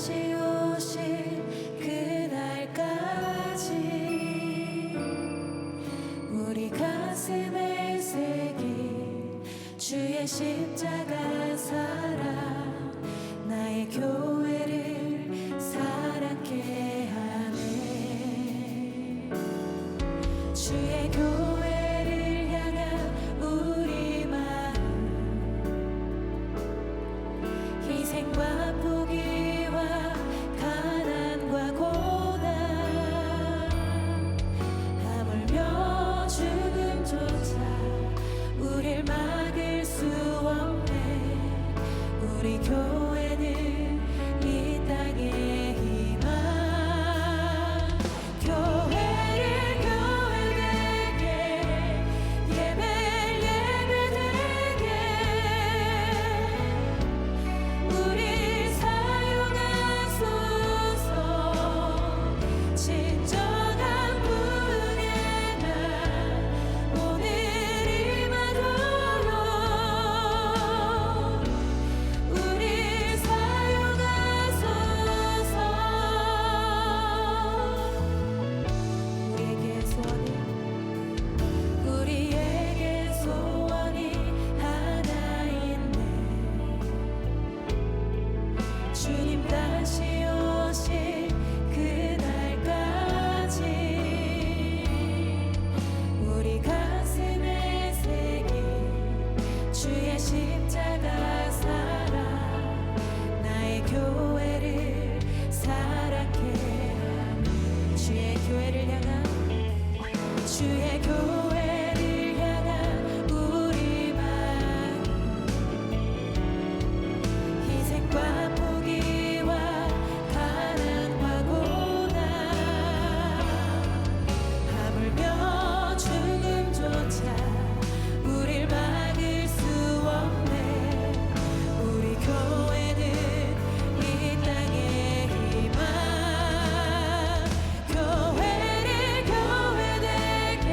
다시 오실 그날까지 우리 가슴에 새긴 주의 십자가 사랑 나의 교회를 사랑케 하네. 주의 교회를 향한 우리 마음 희생과 포기와 가난과 고난 하물며 죽음조차 우릴 막을 수 없네. 우리 교회는 이 땅의 희망. 교회를 교회되게 예배를 예배되게 우리 사용하소서. 진정한 분의 날 오늘 임하도록 우리 사용하소서. 우리에게 소원이 하나 있네. 주님 다시 오실 그날까지 우리 가슴에 새긴 주의 십자가 사랑 나의 교회를 사랑케 하네. 주의 교회를 향한 주의 교회를 향한 우리 마음 희생과 포기와 가난과 고난 하물며 죽음조차 우릴 막을 수 없네. 우리 교회는 이 땅의 희망. 교회를 교회되게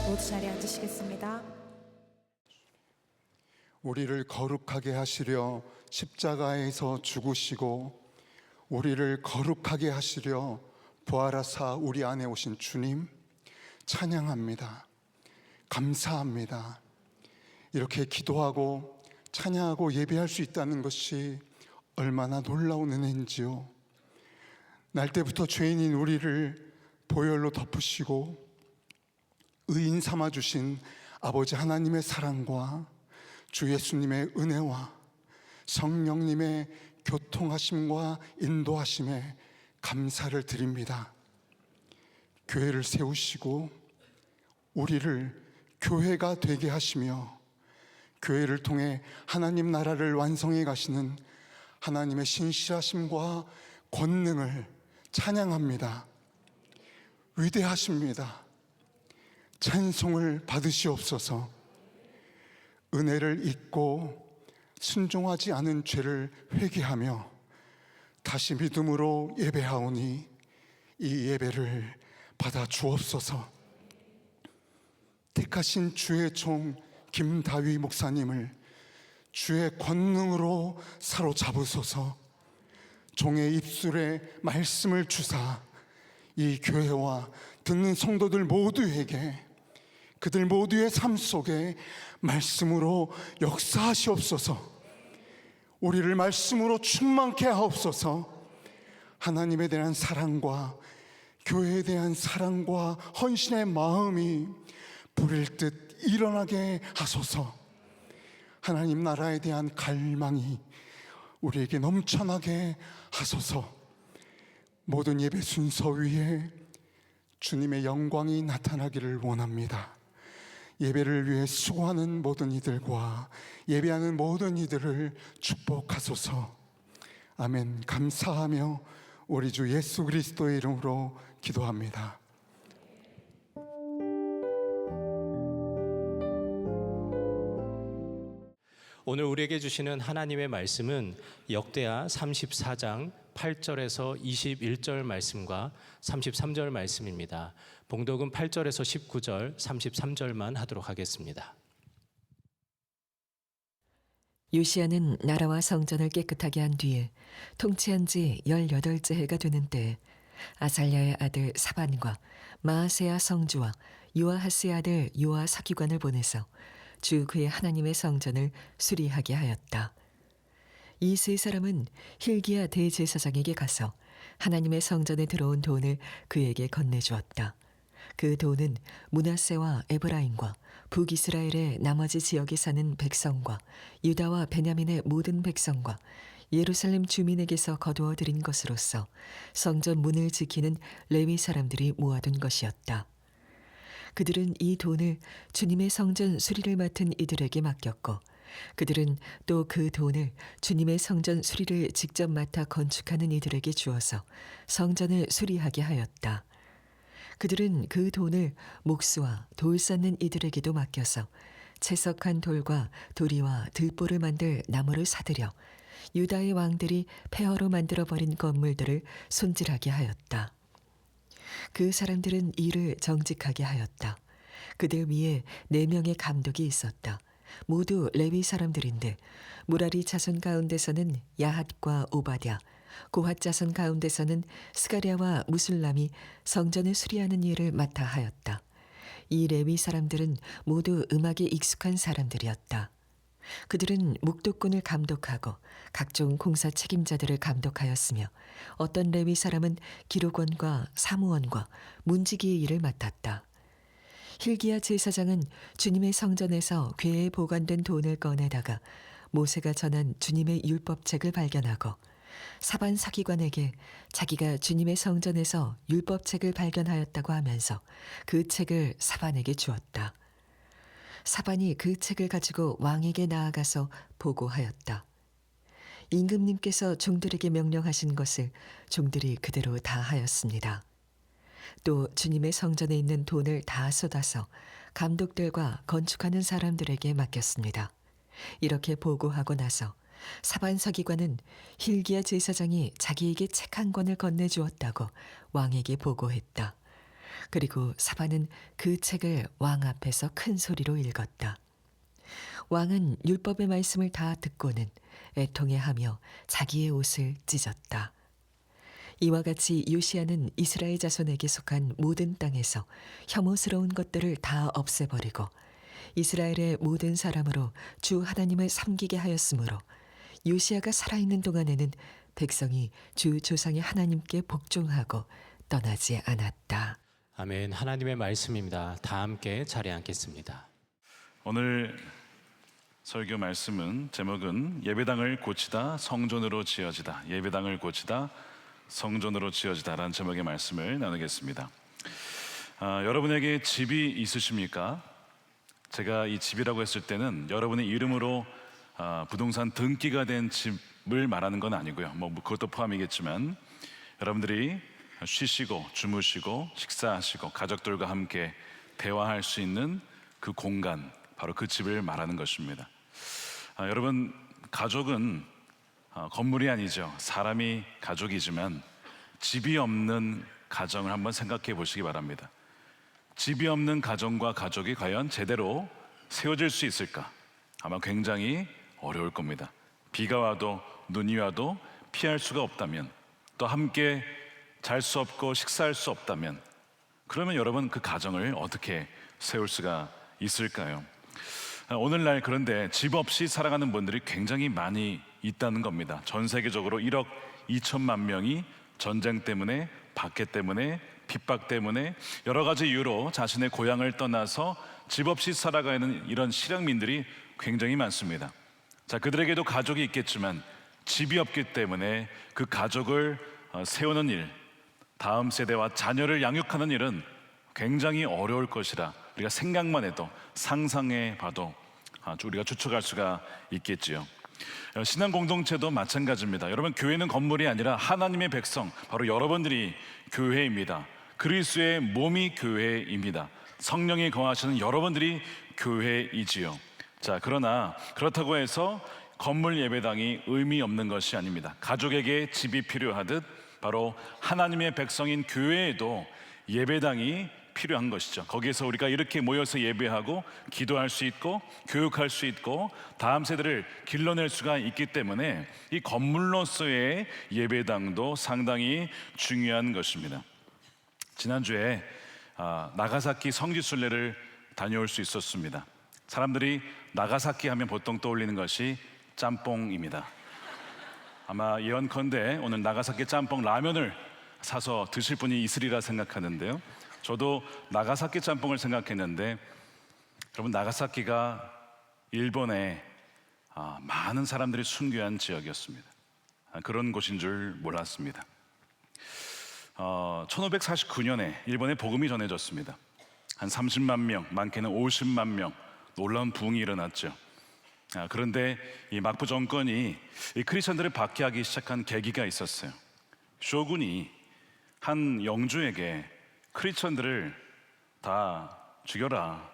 모두 자리에 앉으시겠습니다. 우리를 거룩하게 하시려 십자가에서 죽으시고 우리를 거룩하게 하시려 부활하사 우리 안에 오신 주님 찬양합니다. 감사합니다. 이렇게 기도하고 찬양하고 예배할 수 있다는 것이 얼마나 놀라운 은혜인지요. 날 때부터 죄인인 우리를 보혈로 덮으시고 의인 삼아주신 아버지 하나님의 사랑과 주 예수님의 은혜와 성령님의 교통하심과 인도하심에 감사를 드립니다. 교회를 세우시고 우리를 교회가 되게 하시며 교회를 통해 하나님 나라를 완성해 가시는 하나님의 신실하심과 권능을 찬양합니다. 위대하십니다. 찬송을 받으시옵소서. 은혜를 잊고 순종하지 않은 죄를 회개하며 다시 믿음으로 예배하오니 이 예배를 받아 주옵소서. 택하신 주의 종 김다위 목사님을 주의 권능으로 사로잡으소서. 종의 입술에 말씀을 주사 이 교회와 듣는 성도들 모두에게 그들 모두의 삶 속에 말씀으로 역사하시옵소서. 우리를 말씀으로 충만케 하옵소서. 하나님에 대한 사랑과 교회에 대한 사랑과 헌신의 마음이 불일 듯 일어나게 하소서. 하나님 나라에 대한 갈망이 우리에게 넘쳐나게 하소서. 모든 예배 순서 위에 주님의 영광이 나타나기를 원합니다. 예배를 위해 수고하는 모든 이들과 예배하는 모든 이들을 축복하소서. 아멘. 감사하며 우리 주 예수 그리스도의 이름으로 기도합니다. 오늘 우리에게 주시는 하나님의 말씀은 역대하 34장 8절에서 21절 말씀과 33절 말씀입니다. 봉독은 8절에서 19절, 33절만 하도록 하겠습니다. 요시야는 나라와 성전을 깨끗하게 한 뒤에 통치한 지 18째 해가 되는 때에 아살랴의 아들 사반과 마아세야 성주와 요아하스의 아들 요아 서기관을 보내서 주 그의 하나님의 성전을 수리하게 하였다. 이 세 사람은 hil기야 대제사장에게 가서 하나님의 성전에 들어온 돈을 그에게 건네주었다. 그 돈은 므낫세와 에브라임과 북이스라엘의 나머지 지역에 사는 백성과 유다와 베냐민의 모든 백성과 예루살렘 주민에게서 거두어 들인 것으로서 성전 문을 지키는 레위 사람들이 모아둔 것이었다. 그들은 이 돈을 주님의 성전 수리를 맡은 이들에게 맡겼고 그들은 또 그 돈을 주님의 성전 수리를 직접 맡아 건축하는 이들에게 주어서 성전을 수리하게 하였다. 그들은 그 돈을 목수와 돌 쌓는 이들에게도 맡겨서 채석한 돌과 도리와 들보를 만들 나무를 사들여 유다의 왕들이 폐허로 만들어버린 건물들을 손질하게 하였다. 그 사람들은 일을 정직하게 하였다. 그들 위에 4명의 감독이 있었다. 모두 레위 사람들인데 무라리 자손 가운데서는 야핫과 오바댜, 고핫 자손 가운데서는 스가랴와 무술람이 성전을 수리하는 일을 맡아 하였다. 이 레위 사람들은 모두 음악에 익숙한 사람들이었다. 그들은 묵도꾼을 감독하고 각종 공사 책임자들을 감독하였으며 어떤 레위 사람은 기록원과 사무원과 문지기의 일을 맡았다. hil기야 제사장은 주님의 성전에서 궤에 보관된 돈을 꺼내다가 모세가 전한 주님의 율법책을 발견하고 사반 서기관에게 자기가 주님의 성전에서 율법책을 발견하였다고 하면서 그 책을 사반에게 주었다. 사반이 그 책을 가지고 왕에게 나아가서 보고하였다. 임금님께서 종들에게 명령하신 것을 종들이 그대로 다 하였습니다. 또 주님의 성전에 있는 돈을 다 쏟아서 감독들과 건축하는 사람들에게 맡겼습니다. 이렇게 보고하고 나서 사반 서기관은 hil기야 제사장이 자기에게 책 한 권을 건네주었다고 왕에게 보고했다. 그리고 사반은 그 책을 왕 앞에서 큰 소리로 읽었다. 왕은 율법의 말씀을 다 듣고는 애통해하며 자기의 옷을 찢었다. 이와 같이 요시야는 이스라엘 자손에게 속한 모든 땅에서 혐오스러운 것들을 다 없애버리고 이스라엘의 모든 사람으로 주 하나님을 섬기게 하였으므로 요시야가 살아있는 동안에는 백성이 주 조상의 하나님께 복종하고 떠나지 않았다. 아멘. 하나님의 말씀입니다. 다 함께 자리에 앉겠습니다. 오늘 설교 말씀은 제목은 예배당을 고치다 성전으로 지어지다. 예배당을 고치다 성전으로 지어지다라는 제목의 말씀을 나누겠습니다. 여러분에게 집이 있으십니까? 제가 이 집이라고 했을 때는 여러분의 이름으로 부동산 등기가 된 집을 말하는 건 아니고요. 뭐 그것도 포함이겠지만 여러분들이 쉬시고 주무시고 식사하시고 가족들과 함께 대화할 수 있는 그 공간, 바로 그 집을 말하는 것입니다. 여러분, 가족은 건물이 아니죠. 사람이 가족이지만 집이 없는 가정을 한번 생각해 보시기 바랍니다. 집이 없는 가정과 가족이 과연 제대로 세워질 수 있을까? 아마 굉장히 어려울 겁니다. 비가 와도 눈이 와도 피할 수가 없다면, 또 함께 잘 수 없고 식사할 수 없다면, 그러면 여러분 그 가정을 어떻게 세울 수가 있을까요? 오늘날 그런데 집 없이 살아가는 분들이 굉장히 많이 있다는 겁니다. 전 세계적으로 1억 2천만 명이 전쟁 때문에, 박해 때문에, 핍박 때문에 여러 가지 이유로 자신의 고향을 떠나서 집 없이 살아가는 이런 실향민들이 굉장히 많습니다. 자, 그들에게도 가족이 있겠지만 집이 없기 때문에 그 가족을 세우는 일, 다음 세대와 자녀를 양육하는 일은 굉장히 어려울 것이라 우리가 생각만 해도, 상상해 봐도 우리가 추측할 수가 있겠지요. 신앙 공동체도 마찬가지입니다. 여러분, 교회는 건물이 아니라 하나님의 백성, 바로 여러분들이 교회입니다. 그리스도의 몸이 교회입니다. 성령이 거하시는 여러분들이 교회이지요. 자, 그러나 그렇다고 해서 건물 예배당이 의미 없는 것이 아닙니다. 가족에게 집이 필요하듯 바로 하나님의 백성인 교회에도 예배당이 필요한 것이죠. 거기에서 우리가 이렇게 모여서 예배하고 기도할 수 있고 교육할 수 있고 다음 세대를 길러낼 수가 있기 때문에 이 건물로서의 예배당도 상당히 중요한 것입니다. 지난주에 나가사키 성지순례를 다녀올 수 있었습니다. 사람들이 나가사키 하면 보통 떠올리는 것이 짬뽕입니다. 아마 예언컨대 오늘 나가사키 짬뽕 라면을 사서 드실 분이 있으리라 생각하는데요. 저도 나가사키 짬뽕을 생각했는데, 여러분, 나가사키가 일본에 많은 사람들이 순교한 지역이었습니다. 그런 곳인 줄 몰랐습니다. 1549년에 일본에 복음이 전해졌습니다. 한 30만 명, 많게는 50만 명, 놀라운 부흥이 일어났죠. 그런데 이 막부 정권이 이 크리스천들을 박해하기 시작한 계기가 있었어요. 쇼군이 한 영주에게 크리스천들을 다 죽여라.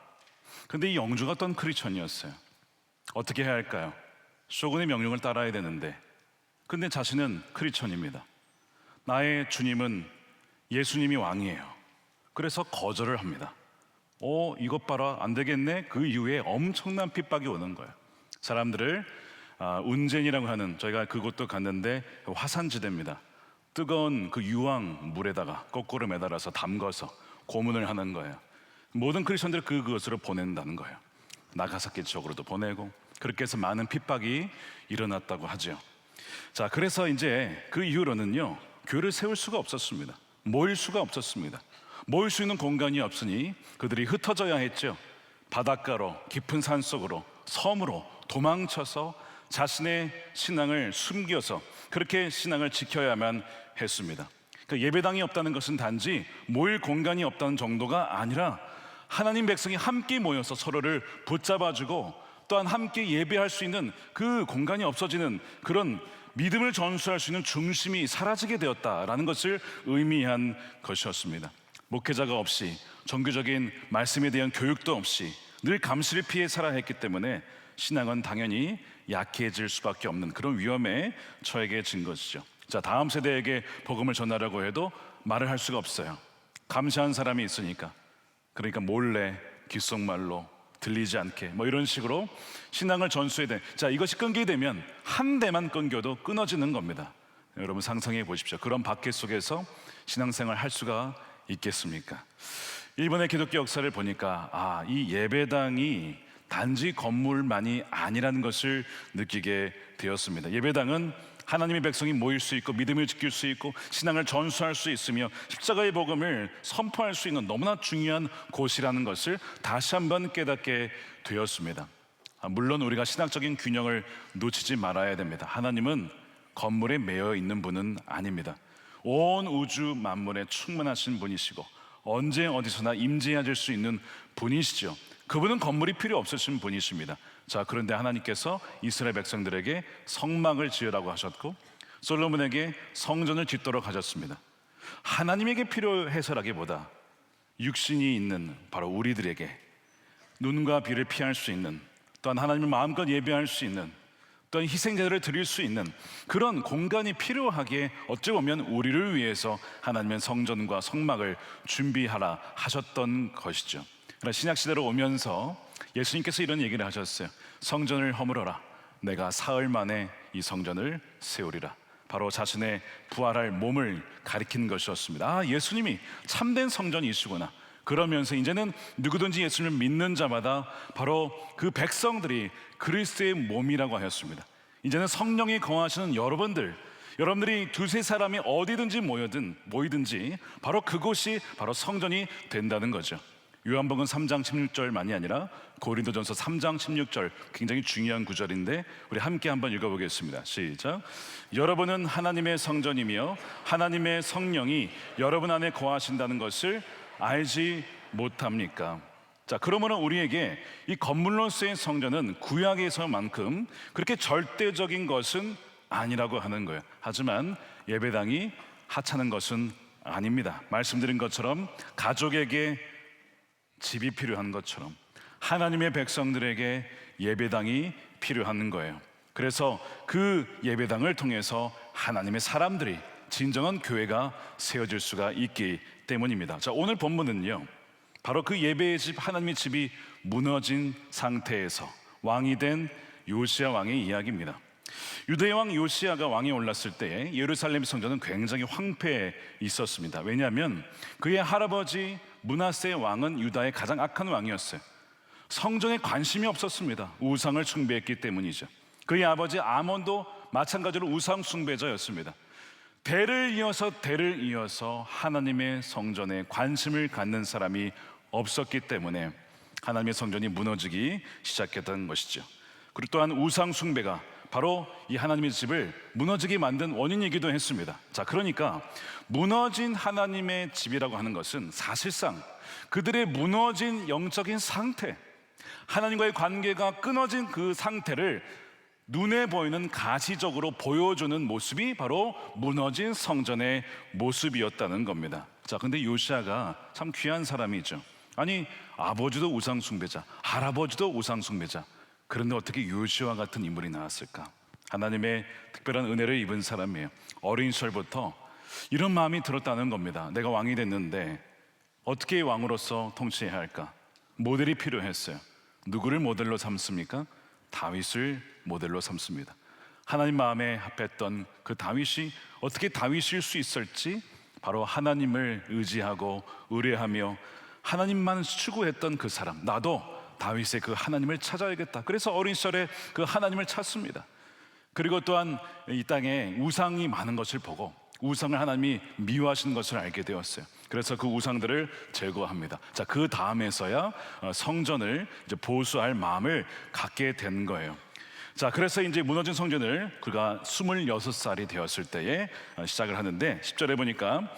근데 이 영주가 어떤 크리스천이었어요. 어떻게 해야 할까요? 쇼군의 명령을 따라야 되는데, 근데 자신은 크리스천입니다. 나의 주님은 예수님이 왕이에요. 그래서 거절을 합니다. 이것 봐라, 안 되겠네. 그 이후에 엄청난 핍박이 오는 거예요. 사람들을 운젠이라고 하는, 저희가 그곳도 갔는데 화산지대입니다. 뜨거운 그 유황 물에다가 거꾸로 매달아서 담가서 고문을 하는 거예요. 모든 크리스천들을 그것으로 보낸다는 거예요. 나가사키 쪽으로도 보내고, 그렇게 해서 많은 핍박이 일어났다고 하죠. 자, 그래서 이제 그 이후로는요, 교회를 세울 수가 없었습니다. 모일 수가 없었습니다. 모일 수 있는 공간이 없으니 그들이 흩어져야 했죠. 바닷가로, 깊은 산속으로, 섬으로 도망쳐서 자신의 신앙을 숨겨서 그렇게 신앙을 지켜야만 했습니다. 그러니까 예배당이 없다는 것은 단지 모일 공간이 없다는 정도가 아니라 하나님 백성이 함께 모여서 서로를 붙잡아주고 또한 함께 예배할 수 있는 그 공간이 없어지는, 그런 믿음을 전수할 수 있는 중심이 사라지게 되었다라는 것을 의미한 것이었습니다. 목회자가 없이, 정규적인 말씀에 대한 교육도 없이 늘 감시를 피해 살아야 했기 때문에 신앙은 당연히 약해질 수밖에 없는 그런 위험에 처해진 것이죠. 자, 다음 세대에게 복음을 전하려고 해도 말을 할 수가 없어요. 감시한 사람이 있으니까, 그러니까 몰래 귓속말로 들리지 않게 뭐 이런 식으로 신앙을 전수해야 돼. 자, 이것이 끊기게 되면 한 대만 끊겨도 끊어지는 겁니다. 여러분 상상해 보십시오. 그런 박해 속에서 신앙생활 할 수가 있겠습니까? 일본의 기독교 역사를 보니까 이 예배당이 단지 건물만이 아니라는 것을 느끼게 되었습니다. 예배당은 하나님의 백성이 모일 수 있고 믿음을 지킬 수 있고 신앙을 전수할 수 있으며 십자가의 복음을 선포할 수 있는 너무나 중요한 곳이라는 것을 다시 한번 깨닫게 되었습니다. 물론 우리가 신학적인 균형을 놓치지 말아야 됩니다. 하나님은 건물에 매여 있는 분은 아닙니다. 온 우주 만물에 충만하신 분이시고 언제 어디서나 임재하실 수 있는 분이시죠. 그분은 건물이 필요 없으신 분이십니다. 자, 그런데 하나님께서 이스라엘 백성들에게 성막을 지으라고 하셨고 솔로몬에게 성전을 짓도록 하셨습니다. 하나님에게 필요해서라기보다 육신이 있는 바로 우리들에게 눈과 비를 피할 수 있는, 또한 하나님을 마음껏 예배할 수 있는, 또한 희생제를 드릴 수 있는 그런 공간이 필요하기에 어찌 보면 우리를 위해서 하나님의 성전과 성막을 준비하라 하셨던 것이죠. 그러나 신약시대로 오면서 예수님께서 이런 얘기를 하셨어요. 성전을 허물어라. 내가 사흘 만에 이 성전을 세우리라. 바로 자신의 부활할 몸을 가리킨 것이었습니다. 예수님이 참된 성전이시구나. 그러면서 이제는 누구든지 예수님을 믿는 자마다 바로 그 백성들이 그리스도의 몸이라고 하였습니다. 이제는 성령이 거하시는 여러분들이 두세 사람이 어디든지 모이든지 바로 그곳이 바로 성전이 된다는 거죠. 요한복음 3장 16절만이 아니라 고린도전서 3장 16절, 굉장히 중요한 구절인데 우리 함께 한번 읽어보겠습니다. 시작. 여러분은 하나님의 성전이며 하나님의 성령이 여러분 안에 거하신다는 것을 알지 못합니까? 자, 그러므로 우리에게 이 건물로서의 성전은 구약에서만큼 그렇게 절대적인 것은 아니라고 하는 거예요. 하지만 예배당이 하찮은 것은 아닙니다. 말씀드린 것처럼 가족에게 집이 필요한 것처럼 하나님의 백성들에게 예배당이 필요한 거예요. 그래서 그 예배당을 통해서 하나님의 사람들이, 진정한 교회가 세워질 수가 있기 때문입니다. 자, 오늘 본문은요, 바로 그 예배의 집, 하나님의 집이 무너진 상태에서 왕이 된 요시야 왕의 이야기입니다. 유대 왕 요시야가 왕에 올랐을 때 예루살렘 성전은 굉장히 황폐해 있었습니다. 왜냐하면 그의 할아버지 므낫세 왕은 유다의 가장 악한 왕이었어요. 성전에 관심이 없었습니다. 우상을 숭배했기 때문이죠. 그의 아버지 아몬도 마찬가지로 우상 숭배자였습니다. 대를 이어서 하나님의 성전에 관심을 갖는 사람이 없었기 때문에 하나님의 성전이 무너지기 시작했던 것이죠. 그리고 또한 우상 숭배가 바로 이 하나님의 집을 무너지게 만든 원인이기도 했습니다. 자, 그러니까 무너진 하나님의 집이라고 하는 것은 사실상 그들의 무너진 영적인 상태, 하나님과의 관계가 끊어진 그 상태를 눈에 보이는 가시적으로 보여주는 모습이 바로 무너진 성전의 모습이었다는 겁니다. 자, 근데 요시야가 참 귀한 사람이죠. 아니, 아버지도 우상 숭배자, 할아버지도 우상 숭배자. 그런데 어떻게 요시야 같은 인물이 나왔을까? 하나님의 특별한 은혜를 입은 사람이에요. 어린 시절부터 이런 마음이 들었다는 겁니다. 내가 왕이 됐는데 어떻게 왕으로서 통치해야 할까? 모델이 필요했어요. 누구를 모델로 삼습니까? 다윗을 모델로 삼습니다. 하나님 마음에 합했던 그 다윗이 어떻게 다윗일 수 있을지 바로 하나님을 의지하고 의뢰하며 하나님만 추구했던 그 사람, 나도 다윗의 그 하나님을 찾아야겠다. 그래서 어린 시절에 그 하나님을 찾습니다. 그리고 또한 이 땅에 우상이 많은 것을 보고 우상을 하나님이 미워하시는 것을 알게 되었어요. 그래서 그 우상들을 제거합니다. 자, 그 다음에서야 성전을 이제 보수할 마음을 갖게 된 거예요. 자, 그래서 이제 무너진 성전을 그가 26살이 되었을 때에 시작을 하는데 10절에 보니까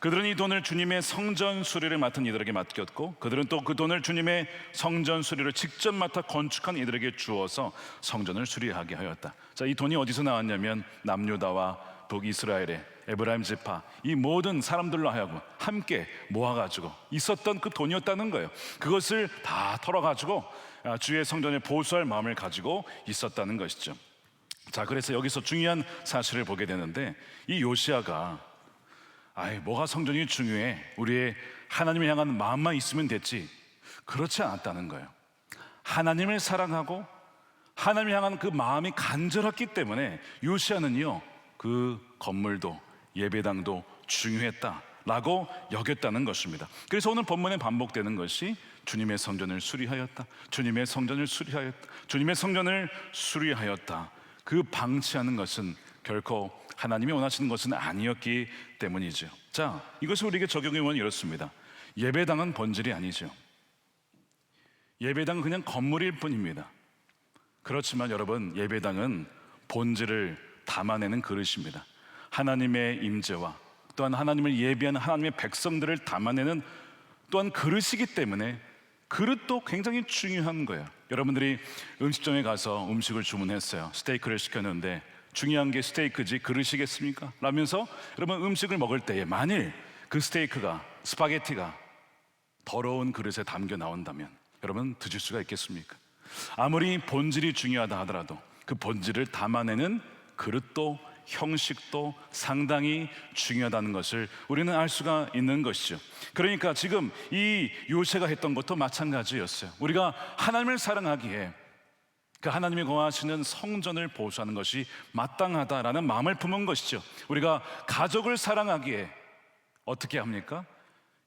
그들은 이 돈을 주님의 성전 수리를 맡은 이들에게 맡겼고 그들은 또 그 돈을 주님의 성전 수리를 직접 맡아 건축한 이들에게 주어서 성전을 수리하게 하였다. 자, 이 돈이 어디서 나왔냐면 남유다와 북이스라엘의 에브라임 지파, 이 모든 사람들로 하여금 함께 모아가지고 있었던 그 돈이었다는 거예요. 그것을 다 털어가지고 주의 성전에 보수할 마음을 가지고 있었다는 것이죠. 자, 그래서 여기서 중요한 사실을 보게 되는데 이 요시야가 아이, 뭐가 성전이 중요해? 우리의 하나님을 향한 마음만 있으면 됐지. 그렇지 않았다는 거예요. 하나님을 사랑하고 하나님을 향한 그 마음이 간절했기 때문에 요시야는요, 그 건물도 예배당도 중요했다라고 여겼다는 것입니다. 그래서 오늘 본문에 반복되는 것이 주님의 성전을 수리하였다, 주님의 성전을 수리하였다, 주님의 성전을 수리하였다. 그 방치하는 것은 결코 하나님이 원하시는 것은 아니었기 때문이죠. 자, 이것을 우리에게 적용해 보면 이렇습니다. 예배당은 본질이 아니죠. 예배당은 그냥 건물일 뿐입니다. 그렇지만 여러분, 예배당은 본질을 담아내는 그릇입니다. 하나님의 임재와 또한 하나님을 예배하는 하나님의 백성들을 담아내는 또한 그릇이기 때문에 그릇도 굉장히 중요한 거예요. 여러분들이 음식점에 가서 음식을 주문했어요. 스테이크를 시켰는데 중요한 게 스테이크지 그릇이겠습니까? 라면서 여러분, 음식을 먹을 때에 만일 그 스테이크가, 스파게티가 더러운 그릇에 담겨 나온다면 여러분, 드실 수가 있겠습니까? 아무리 본질이 중요하다 하더라도 그 본질을 담아내는 그릇도 형식도 상당히 중요하다는 것을 우리는 알 수가 있는 것이죠. 그러니까 지금 이 요새가 했던 것도 마찬가지였어요. 우리가 하나님을 사랑하기에 그 하나님이 거하시는 성전을 보수하는 것이 마땅하다라는 마음을 품은 것이죠. 우리가 가족을 사랑하기에 어떻게 합니까?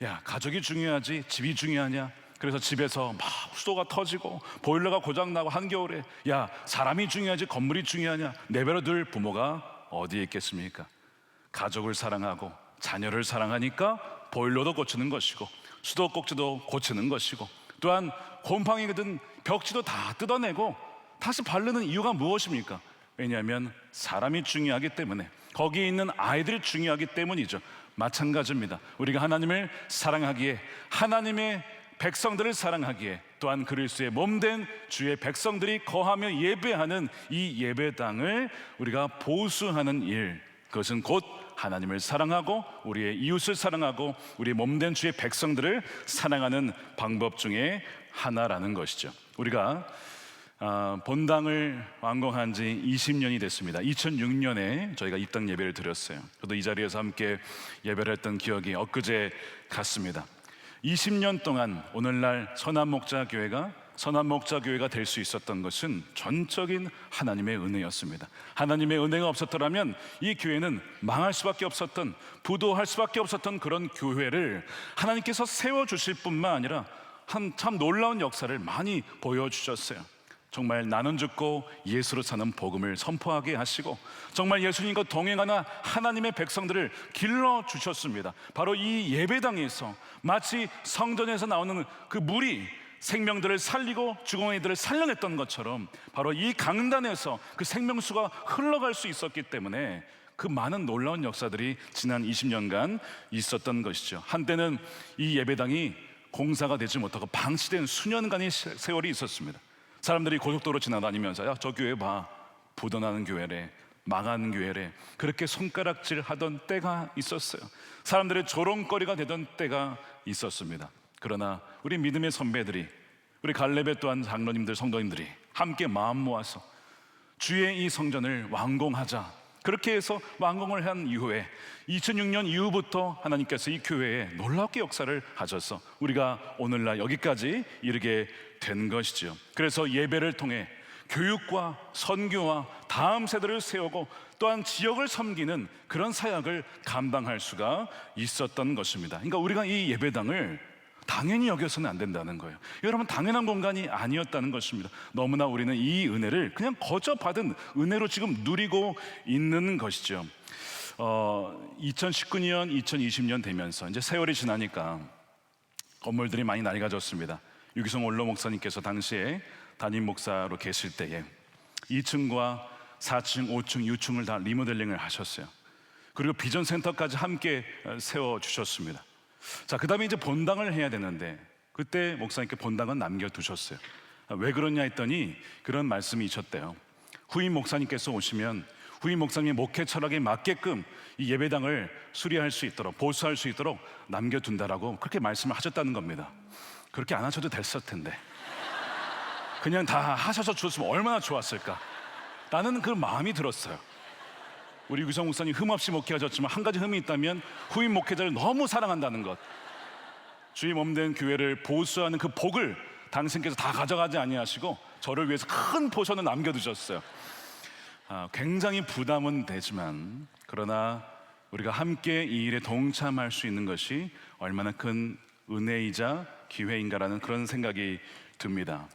야, 가족이 중요하지 집이 중요하냐? 그래서 집에서 막 수도가 터지고 보일러가 고장나고 한겨울에 야, 사람이 중요하지 건물이 중요하냐? 내버려둘 부모가 어디에 있겠습니까? 가족을 사랑하고 자녀를 사랑하니까 보일러도 고치는 것이고 수도꼭지도 고치는 것이고 또한 곰팡이든 벽지도 다 뜯어내고 다시 바르는 이유가 무엇입니까? 왜냐하면 사람이 중요하기 때문에, 거기에 있는 아이들이 중요하기 때문이죠. 마찬가지입니다. 우리가 하나님을 사랑하기에, 하나님의 백성들을 사랑하기에, 또한 그리스도의 몸된 주의 백성들이 거하며 예배하는 이 예배당을 우리가 보수하는 일, 그것은 곧 하나님을 사랑하고 우리의 이웃을 사랑하고 우리의 몸된 주의 백성들을 사랑하는 방법 중에 하나라는 것이죠. 우리가 본당을 완공한 지 20년이 됐습니다. 2006년에 저희가 입당 예배를 드렸어요. 저도 이 자리에서 함께 예배를 했던 기억이 엊그제 같습니다. 20년 동안 오늘날 선한목자교회가 될 수 있었던 것은 전적인 하나님의 은혜였습니다. 하나님의 은혜가 없었더라면 이 교회는 망할 수밖에 없었던, 부도할 수밖에 없었던 그런 교회를 하나님께서 세워주실 뿐만 아니라 참 놀라운 역사를 많이 보여주셨어요. 정말 나는 죽고 예수로 사는 복음을 선포하게 하시고 정말 예수님과 동행하는 하나님의 백성들을 길러주셨습니다. 바로 이 예배당에서 마치 성전에서 나오는 그 물이 생명들을 살리고 죽은 이들을 살려냈던 것처럼 바로 이 강단에서 그 생명수가 흘러갈 수 있었기 때문에 그 많은 놀라운 역사들이 지난 20년간 있었던 것이죠. 한때는 이 예배당이 공사가 되지 못하고 방치된 수년간의 세월이 있었습니다. 사람들이 고속도로 지나다니면서 야, 저 교회 봐, 부도나는 교회래, 망하는 교회래, 그렇게 손가락질 하던 때가 있었어요. 사람들의 조롱거리가 되던 때가 있었습니다. 그러나 우리 믿음의 선배들이, 우리 갈렙의 또한 장로님들, 성도님들이 함께 마음 모아서 주의 이 성전을 완공하자, 그렇게 해서 완공을 한 이후에 2006년 이후부터 하나님께서 이 교회에 놀랍게 역사를 하셔서 우리가 오늘날 여기까지 이르게 된 것이죠. 그래서 예배를 통해 교육과 선교와 다음 세대를 세우고 또한 지역을 섬기는 그런 사역을 감당할 수가 있었던 것입니다. 그러니까 우리가 이 예배당을 당연히 여겨서는 안 된다는 거예요. 여러분, 당연한 공간이 아니었다는 것입니다. 너무나 우리는 이 은혜를 그냥 거저 받은 은혜로 지금 누리고 있는 것이죠. 2019년, 2020년 되면서 이제 세월이 지나니까 건물들이 많이 낡아졌습니다. 유기성 원로 목사님께서 당시에 담임 목사로 계실 때에 2층과 4층, 5층, 6층을 다 리모델링을 하셨어요. 그리고 비전 센터까지 함께 세워주셨습니다. 자, 그 다음에 이제 본당을 해야 되는데 그때 목사님께 본당은 남겨두셨어요. 왜 그러냐 했더니 그런 말씀이 있었대요. 후임 목사님께서 오시면 후임 목사님의 목회 철학에 맞게끔 이 예배당을 수리할 수 있도록, 보수할 수 있도록 남겨둔다라고 그렇게 말씀을 하셨다는 겁니다. 그렇게 안 하셔도 됐을 텐데 그냥 다 하셔서 줬으면 얼마나 좋았을까. 나는 그 마음이 들었어요. 우리 유성 목사님 흠 없이 목회하셨지만 한 가지 흠이 있다면 후임 목회자를 너무 사랑한다는 것. 주의 몸된 교회를 보수하는 그 복을 당신께서 다 가져가지 아니하시고 저를 위해서 큰 포션을 남겨두셨어요. 굉장히 부담은 되지만 그러나 우리가 함께 이 일에 동참할 수 있는 것이 얼마나 큰 은혜이자 기회인가라는 그런 생각이 듭니다.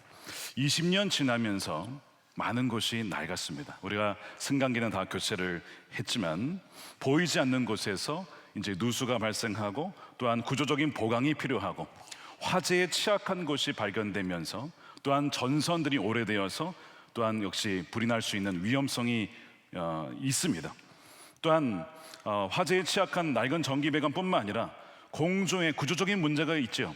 20년 지나면서 많은 곳이 낡았습니다. 우리가 승강기는 다 교체를 했지만 보이지 않는 곳에서 이제 누수가 발생하고 또한 구조적인 보강이 필요하고 화재에 취약한 곳이 발견되면서 또한 전선들이 오래되어서 또한 역시 불이 날 수 있는 위험성이 있습니다. 또한 화재에 취약한 낡은 전기배관뿐만 아니라 공조에 구조적인 문제가 있죠.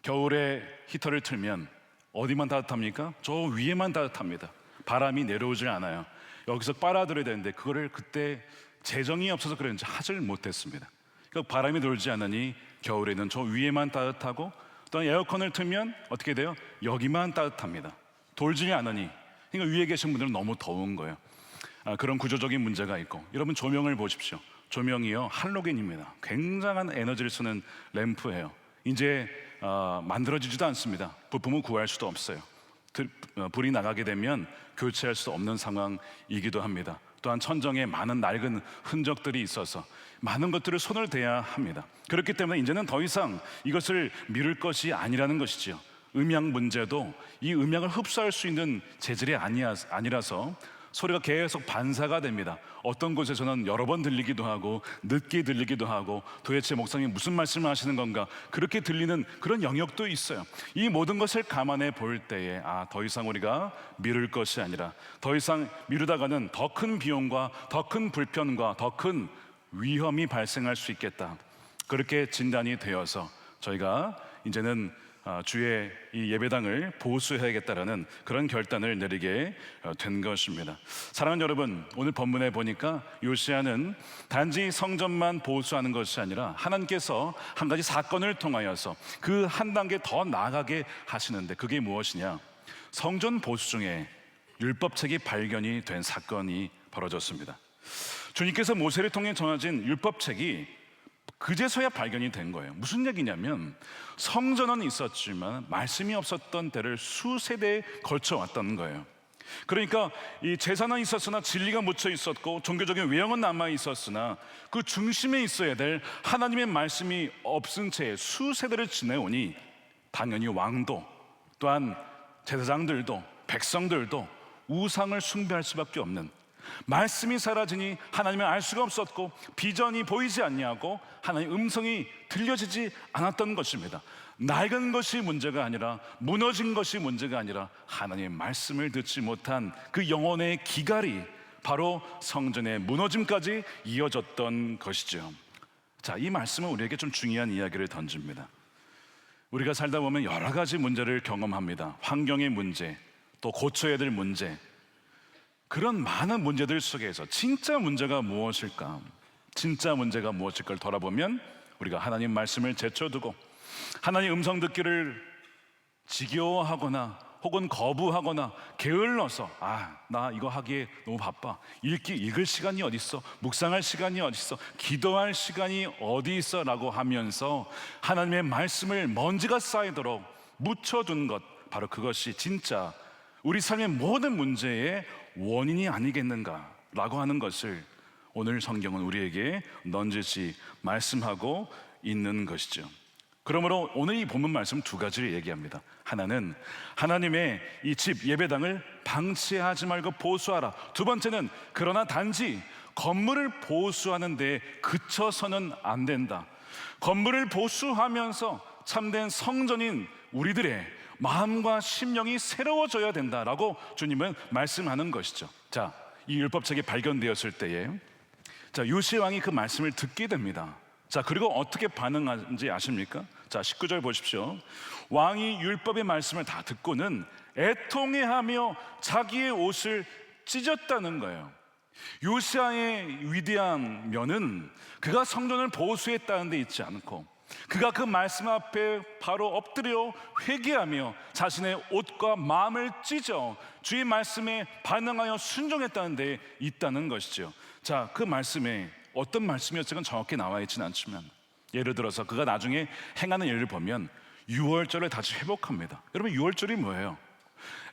겨울에 히터를 틀면 어디만 따뜻합니까? 저 위에만 따뜻합니다. 바람이 내려오질 않아요. 여기서 빨아들여야 되는데 그거를 그때 재정이 없어서 그런지 하질 못했습니다. 그러니까 바람이 돌지 않으니 겨울에는 저 위에만 따뜻하고 또 에어컨을 틀면 어떻게 돼요? 여기만 따뜻합니다. 돌지 않으니. 그러니까 위에 계신 분들은 너무 더운 거예요. 그런 구조적인 문제가 있고, 여러분 조명을 보십시오. 조명이요 할로겐입니다. 굉장한 에너지를 쓰는 램프예요. 이제 만들어지지도 않습니다. 부품을 구할 수도 없어요. 불이 나가게 되면 교체할 수 없는 상황이기도 합니다. 또한 천정에 많은 낡은 흔적들이 있어서 많은 것들을 손을 대야 합니다. 그렇기 때문에 이제는 더 이상 이것을 미룰 것이 아니라는 것이지요. 음향 문제도 이 음향을 흡수할 수 있는 재질이 아니라서 소리가 계속 반사가 됩니다. 어떤 곳에서는 여러 번 들리기도 하고 늦게 들리기도 하고 도대체 목사님 무슨 말씀을 하시는 건가 그렇게 들리는 그런 영역도 있어요. 이 모든 것을 감안해 볼 때에 더 이상 우리가 미룰 것이 아니라 더 이상 미루다가는 더 큰 비용과 더 큰 불편과 더 큰 위험이 발생할 수 있겠다. 그렇게 진단이 되어서 저희가 이제는 주의 이 예배당을 보수해야겠다라는 그런 결단을 내리게 된 것입니다. 사랑하는 여러분, 오늘 본문에 보니까 요시야는 단지 성전만 보수하는 것이 아니라 하나님께서 한 가지 사건을 통하여서 그 한 단계 더 나아가게 하시는데 그게 무엇이냐? 성전 보수 중에 율법책이 발견이 된 사건이 벌어졌습니다. 주님께서 모세를 통해 전하신 율법책이 그제서야 발견이 된 거예요. 무슨 얘기냐면 성전은 있었지만 말씀이 없었던 때를 수세대에 걸쳐 왔다는 거예요. 그러니까 이 제사는 있었으나 진리가 묻혀 있었고 종교적인 외형은 남아 있었으나 그 중심에 있어야 될 하나님의 말씀이 없은 채 수세대를 지내오니 당연히 왕도 또한 제사장들도 백성들도 우상을 숭배할 수밖에 없는, 말씀이 사라지니 하나님을 알 수가 없었고 비전이 보이지 않냐고 하나님의 음성이 들려지지 않았던 것입니다. 낡은 것이 문제가 아니라 무너진 것이 문제가 아니라 하나님의 말씀을 듣지 못한 그 영혼의 기갈이 바로 성전의 무너짐까지 이어졌던 것이죠. 자, 이 말씀은 우리에게 좀 중요한 이야기를 던집니다. 우리가 살다 보면 여러 가지 문제를 경험합니다. 환경의 문제, 또 고쳐야 될 문제, 그런 많은 문제들 속에서 진짜 문제가 무엇일까? 진짜 문제가 무엇일까를 돌아보면 우리가 하나님 말씀을 제쳐두고 하나님 음성 듣기를 지겨워하거나 혹은 거부하거나 게을러서 나 이거 하기에 너무 바빠, 읽을 시간이 어디 있어, 묵상할 시간이 어디 있어, 기도할 시간이 어디 있어 라고 하면서 하나님의 말씀을 먼지가 쌓이도록 묻혀둔 것, 바로 그것이 진짜 우리 삶의 모든 문제의 원인이 아니겠는가라고 하는 것을 오늘 성경은 우리에게 넌지시 말씀하고 있는 것이죠. 그러므로 오늘 이 본문 말씀 두 가지를 얘기합니다. 하나는 하나님의 이 집 예배당을 방치하지 말고 보수하라. 두 번째는 그러나 단지 건물을 보수하는 데 그쳐서는 안 된다. 건물을 보수하면서 참된 성전인 우리들의 마음과 심령이 새로워져야 된다라고 주님은 말씀하는 것이죠. 자, 이 율법책이 발견되었을 때에 요시야 왕이 그 말씀을 듣게 됩니다. 자, 그리고 어떻게 반응하는지 아십니까? 자, 19절 보십시오. 왕이 율법의 말씀을 다 듣고는 애통해하며 자기의 옷을 찢었다는 거예요. 요시야의 위대한 면은 그가 성전을 보수했다는 데 있지 않고 그가 그 말씀 앞에 바로 엎드려 회개하며 자신의 옷과 마음을 찢어 주의 말씀에 반응하여 순종했다는 데 있다는 것이죠. 자, 그 말씀에 어떤 말씀이었을까 정확히 나와 있지는 않지만, 예를 들어서 그가 나중에 행하는 일을 보면 유월절을 다시 회복합니다. 여러분, 유월절이 뭐예요?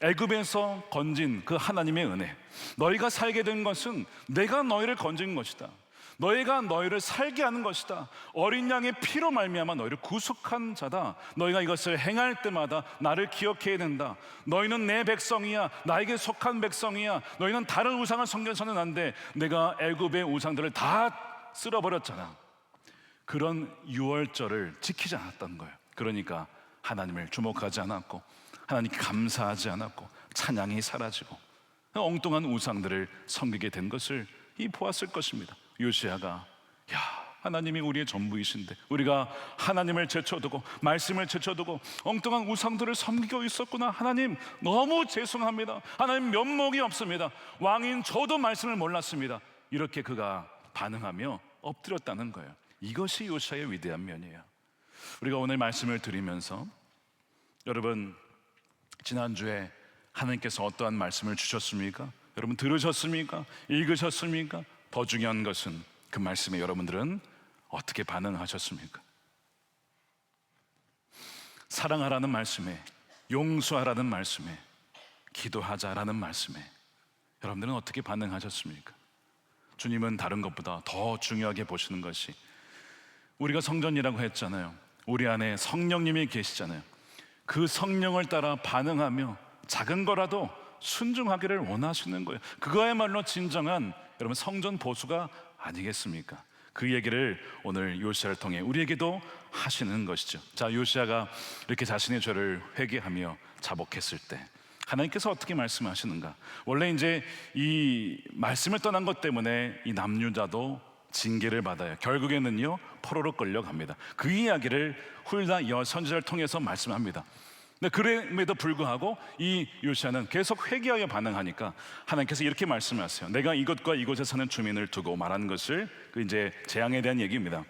애굽에서 건진 그 하나님의 은혜, 너희가 살게 된 것은 내가 너희를 건진 것이다, 너희가 너희를 살게 하는 것이다, 어린 양의 피로 말미암아 너희를 구속한 자다, 너희가 이것을 행할 때마다 나를 기억해야 된다, 너희는 내 백성이야, 나에게 속한 백성이야, 너희는 다른 우상을 섬겨서는 안 돼, 내가 애굽의 우상들을 다 쓸어버렸잖아. 그런 유월절을 지키지 않았던 거예요. 그러니까 하나님을 주목하지 않았고, 하나님께 감사하지 않았고, 찬양이 사라지고 엉뚱한 우상들을 섬기게 된 것을 보았을 것입니다. 요시야가, 야, 하나님이 우리의 전부이신데 우리가 하나님을 제쳐두고 말씀을 제쳐두고 엉뚱한 우상들을 섬기고 있었구나. 하나님 너무 죄송합니다. 하나님 면목이 없습니다. 왕인 저도 말씀을 몰랐습니다. 이렇게 그가 반응하며 엎드렸다는 거예요. 이것이 요시야의 위대한 면이에요. 우리가 오늘 말씀을 드리면서, 여러분, 지난주에 하나님께서 어떠한 말씀을 주셨습니까? 여러분 들으셨습니까? 읽으셨습니까? 더 중요한 것은 그 말씀에 여러분들은 어떻게 반응하셨습니까? 사랑하라는 말씀에, 용서하라는 말씀에, 기도하자라는 말씀에 여러분들은 어떻게 반응하셨습니까? 주님은 다른 것보다 더 중요하게 보시는 것이, 우리가 성전이라고 했잖아요. 우리 안에 성령님이 계시잖아요. 그 성령을 따라 반응하며 작은 거라도 순종하기를 원하시는 거예요. 그거야말로 진정한 여러분 성전 보수가 아니겠습니까? 그 얘기를 오늘 요시야를 통해 우리에게도 하시는 것이죠. 자, 요시야가 이렇게 자신의 죄를 회개하며 자복했을 때 하나님께서 어떻게 말씀하시는가? 원래 이제 이 말씀을 떠난 것 때문에 이 남유다도 징계를 받아요. 결국에는요 포로로 끌려갑니다. 그 이야기를 훌다 선지자를 통해서 말씀합니다. 근데 그럼에도 불구하고 이 요시야는 계속 회개하여 반응하니까 하나님께서 이렇게 말씀하세요. 내가 이것과 이곳에 사는 주민을 두고 말하는 것을, 그 이제 재앙에 대한 얘기입니다.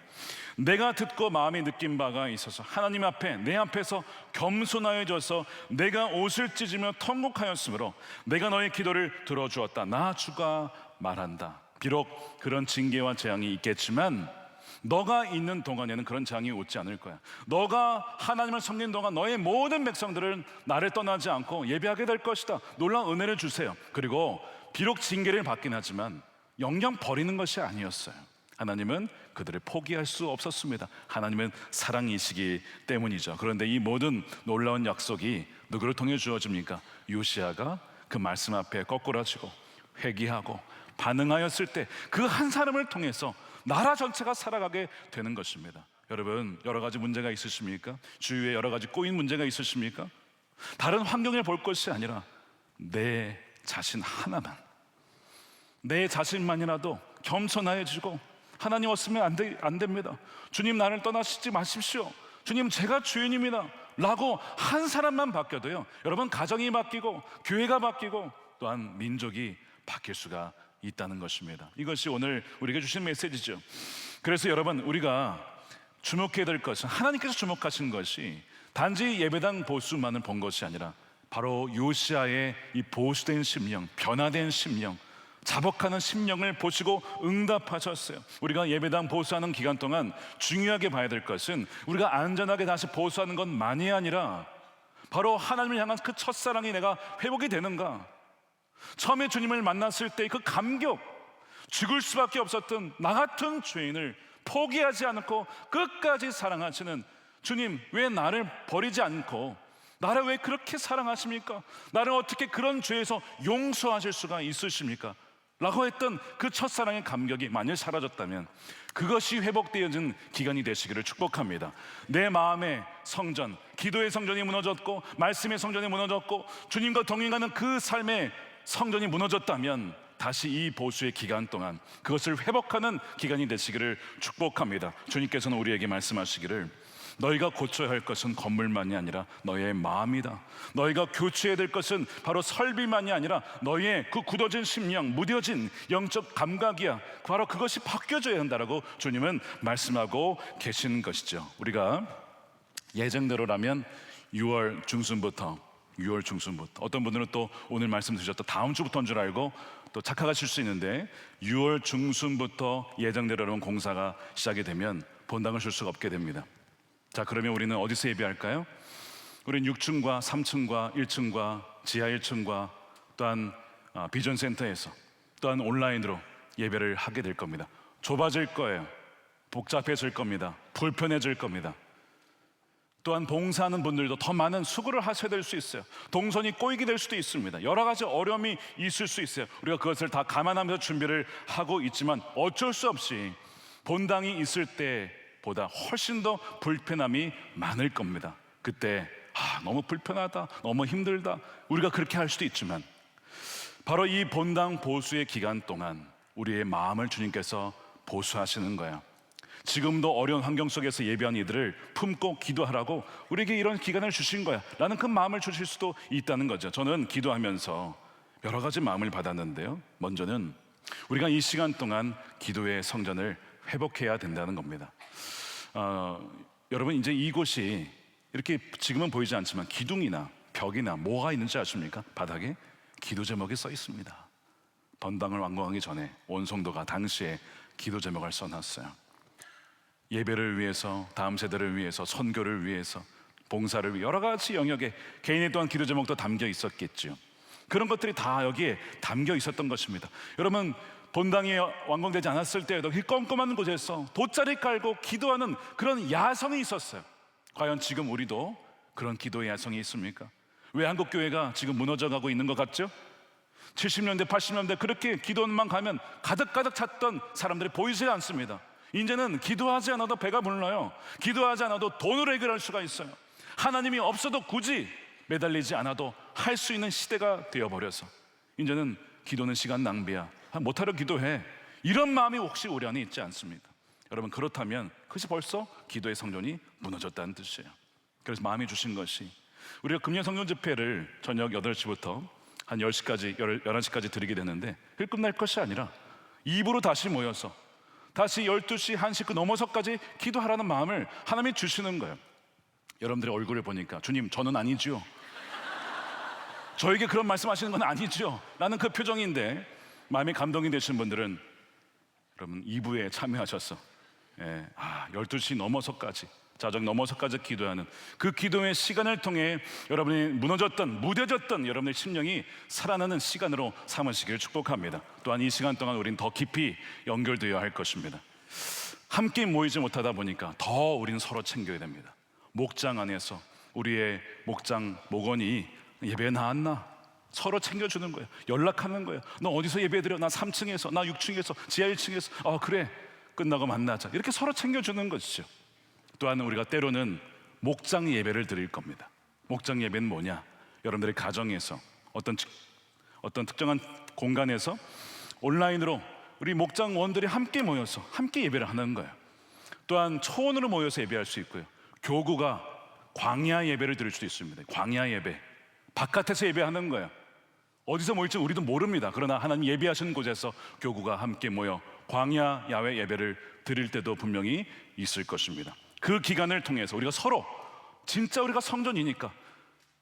내가 듣고 마음에 느낀 바가 있어서 하나님 앞에 내 앞에서 겸손하여져서 내가 옷을 찢으며 통곡하였으므로 내가 너의 기도를 들어주었다. 나 주가 말한다. 비록 그런 징계와 재앙이 있겠지만 너가 있는 동안에는 그런 재앙이 오지 않을 거야. 너가 하나님을 섬기는 동안 너의 모든 백성들은 나를 떠나지 않고 예배하게 될 것이다. 놀라운 은혜를 주세요. 그리고 비록 징계를 받긴 하지만 영영 버리는 것이 아니었어요. 하나님은 그들을 포기할 수 없었습니다. 하나님은 사랑이시기 때문이죠. 그런데 이 모든 놀라운 약속이 누구를 통해 주어집니까? 요시야가 그 말씀 앞에 거꾸러지고 회개하고 반응하였을 때 그 한 사람을 통해서 나라 전체가 살아가게 되는 것입니다. 여러분, 여러 가지 문제가 있으십니까? 주위에 여러 가지 꼬인 문제가 있으십니까? 다른 환경을 볼 것이 아니라 내 자신 하나만, 내 자신만이라도 겸손해지고 하나님 없으면 안 됩니다. 주님 나를 떠나시지 마십시오. 주님 제가 주인입니다 라고 한 사람만 바뀌어도요, 여러분 가정이 바뀌고 교회가 바뀌고 또한 민족이 바뀔 수가 있다는 것입니다. 이것이 오늘 우리에게 주신 메시지죠. 그래서 여러분, 우리가 주목해야 될 것은, 하나님께서 주목하신 것이 단지 예배당 보수만을 본 것이 아니라 바로 요시야의 이 보수된 심령, 변화된 심령, 자복하는 심령을 보시고 응답하셨어요. 우리가 예배당 보수하는 기간 동안 중요하게 봐야 될 것은, 우리가 안전하게 다시 보수하는 것만이 아니라 바로 하나님을 향한 그 첫사랑이 내가 회복이 되는가. 처음에 주님을 만났을 때 그 감격, 죽을 수밖에 없었던 나 같은 죄인을 포기하지 않고 끝까지 사랑하시는 주님, 왜 나를 버리지 않고 나를 왜 그렇게 사랑하십니까? 나를 어떻게 그런 죄에서 용서하실 수가 있으십니까? 라고 했던 그 첫사랑의 감격이 만일 사라졌다면 그것이 회복되어진 기간이 되시기를 축복합니다. 내 마음의 성전, 기도의 성전이 무너졌고 말씀의 성전이 무너졌고 주님과 동행하는 그 삶의 성전이 무너졌다면 다시 이 보수의 기간 동안 그것을 회복하는 기간이 되시기를 축복합니다. 주님께서는 우리에게 말씀하시기를, 너희가 고쳐야 할 것은 건물만이 아니라 너희의 마음이다. 너희가 교체해야 될 것은 바로 설비만이 아니라 너희의 그 굳어진 심령, 무뎌진 영적 감각이야. 바로 그것이 바뀌어져야 한다라고 주님은 말씀하고 계시는 것이죠. 우리가 예정대로라면 6월 중순부터 6월 중순부터, 어떤 분들은 또 오늘 말씀 드렸던 다음 주부터인 줄 알고 또 착각하실 수 있는데 6월 중순부터 예정대로 여러분 공사가 시작이 되면 본당을 줄 수가 없게 됩니다. 자, 그러면 우리는 어디서 예배할까요? 우리는 6층과 3층과 1층과 지하 1층과 또한 비전센터에서 또한 온라인으로 예배를 하게 될 겁니다. 좁아질 거예요. 복잡해질 겁니다. 불편해질 겁니다. 또한 봉사하는 분들도 더 많은 수고를 하셔야 될 수 있어요. 동선이 꼬이게 될 수도 있습니다. 여러 가지 어려움이 있을 수 있어요. 우리가 그것을 다 감안하면서 준비를 하고 있지만 어쩔 수 없이 본당이 있을 때보다 훨씬 더 불편함이 많을 겁니다. 그때 너무 불편하다, 너무 힘들다, 우리가 그렇게 할 수도 있지만 바로 이 본당 보수의 기간 동안 우리의 마음을 주님께서 보수하시는 거예요. 지금도 어려운 환경 속에서 예배한 이들을 품고 기도하라고 우리에게 이런 기간을 주신 거야 라는 그 마음을 주실 수도 있다는 거죠. 저는 기도하면서 여러 가지 마음을 받았는데요, 먼저는 우리가 이 시간 동안 기도의 성전을 회복해야 된다는 겁니다. 여러분, 이제 이곳이 이렇게 지금은 보이지 않지만 기둥이나 벽이나 뭐가 있는지 아십니까? 바닥에 기도 제목이 써 있습니다. 본당을 완공하기 전에 온 성도가 당시에 기도 제목을 써놨어요. 예배를 위해서, 다음 세대를 위해서, 선교를 위해서, 봉사를 위해 여러 가지 영역에 개인의 또한 기도 제목도 담겨 있었겠죠. 그런 것들이 다 여기에 담겨 있었던 것입니다. 여러분, 본당이 완공되지 않았을 때에도 이 껌껌한 곳에서 돗자리 깔고 기도하는 그런 야성이 있었어요. 과연 지금 우리도 그런 기도의 야성이 있습니까? 왜 한국교회가 지금 무너져가고 있는 것 같죠? 70년대, 80년대 그렇게 기도만 가면 가득가득 찼던 사람들이 보이지 않습니다. 이제는 기도하지 않아도 배가 불러요. 기도하지 않아도 돈으로 해결할 수가 있어요. 하나님이 없어도 굳이 매달리지 않아도 할 수 있는 시대가 되어버려서 이제는 기도는 시간 낭비야, 못하러 기도해, 이런 마음이 혹시 우리 안에 있지 않습니까? 여러분, 그렇다면 그것이 벌써 기도의 성전이 무너졌다는 뜻이에요. 그래서 마음이 주신 것이 우리가 금년 성전 집회를 저녁 8시부터 한 10시까지, 11시까지 드리게 되는데 그게 끝날 것이 아니라 입으로 다시 모여서 다시 12시, 1시 그 넘어서까지 기도하라는 마음을 하나님이 주시는 거예요. 여러분들의 얼굴을 보니까 주님, 저는 아니지요, 저에게 그런 말씀하시는 건 아니지요 라는 그 표정인데, 마음이 감동이 되신 분들은 여러분 2부에 참여하셔서 12시 넘어서까지, 자정 넘어서까지 기도하는 그 기도의 시간을 통해 여러분이 무너졌던, 무뎌졌던 여러분의 심령이 살아나는 시간으로 삼으시길 축복합니다. 또한 이 시간 동안 우리는 더 깊이 연결되어야 할 것입니다. 함께 모이지 못하다 보니까 더 우리는 서로 챙겨야 됩니다. 목장 안에서 우리의 목장, 목원이 예배에 나왔나? 서로 챙겨주는 거예요. 연락하는 거예요. 너 어디서 예배드려? 나 3층에서, 나 6층에서, 지하 1층에서. 그래, 끝나고 만나자. 이렇게 서로 챙겨주는 것이죠. 또한 우리가 때로는 목장 예배를 드릴 겁니다. 목장 예배는 뭐냐? 여러분들의 가정에서 어떤 특정한 공간에서 온라인으로 우리 목장원들이 함께 모여서 함께 예배를 하는 거예요. 또한 초원으로 모여서 예배할 수 있고요. 교구가 광야 예배를 드릴 수도 있습니다. 광야 예배, 바깥에서 예배하는 거예요. 어디서 모일지 우리도 모릅니다. 그러나 하나님 예배하시는 곳에서 교구가 함께 모여 광야 야외 예배를 드릴 때도 분명히 있을 것입니다. 그 기간을 통해서 우리가 서로, 진짜 우리가 성전이니까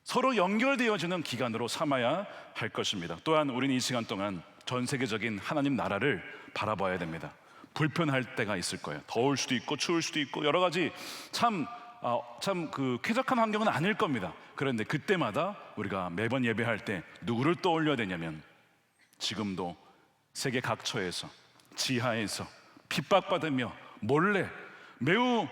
서로 연결되어지는 기간으로 삼아야 할 것입니다. 또한 우리는 이 시간 동안 전 세계적인 하나님 나라를 바라봐야 됩니다. 불편할 때가 있을 거예요. 더울 수도 있고 추울 수도 있고 여러 가지 참 그 쾌적한 환경은 아닐 겁니다. 그런데 그때마다 우리가 매번 예배할 때 누구를 떠올려야 되냐면, 지금도 세계 각처에서, 지하에서 핍박받으며 몰래 매우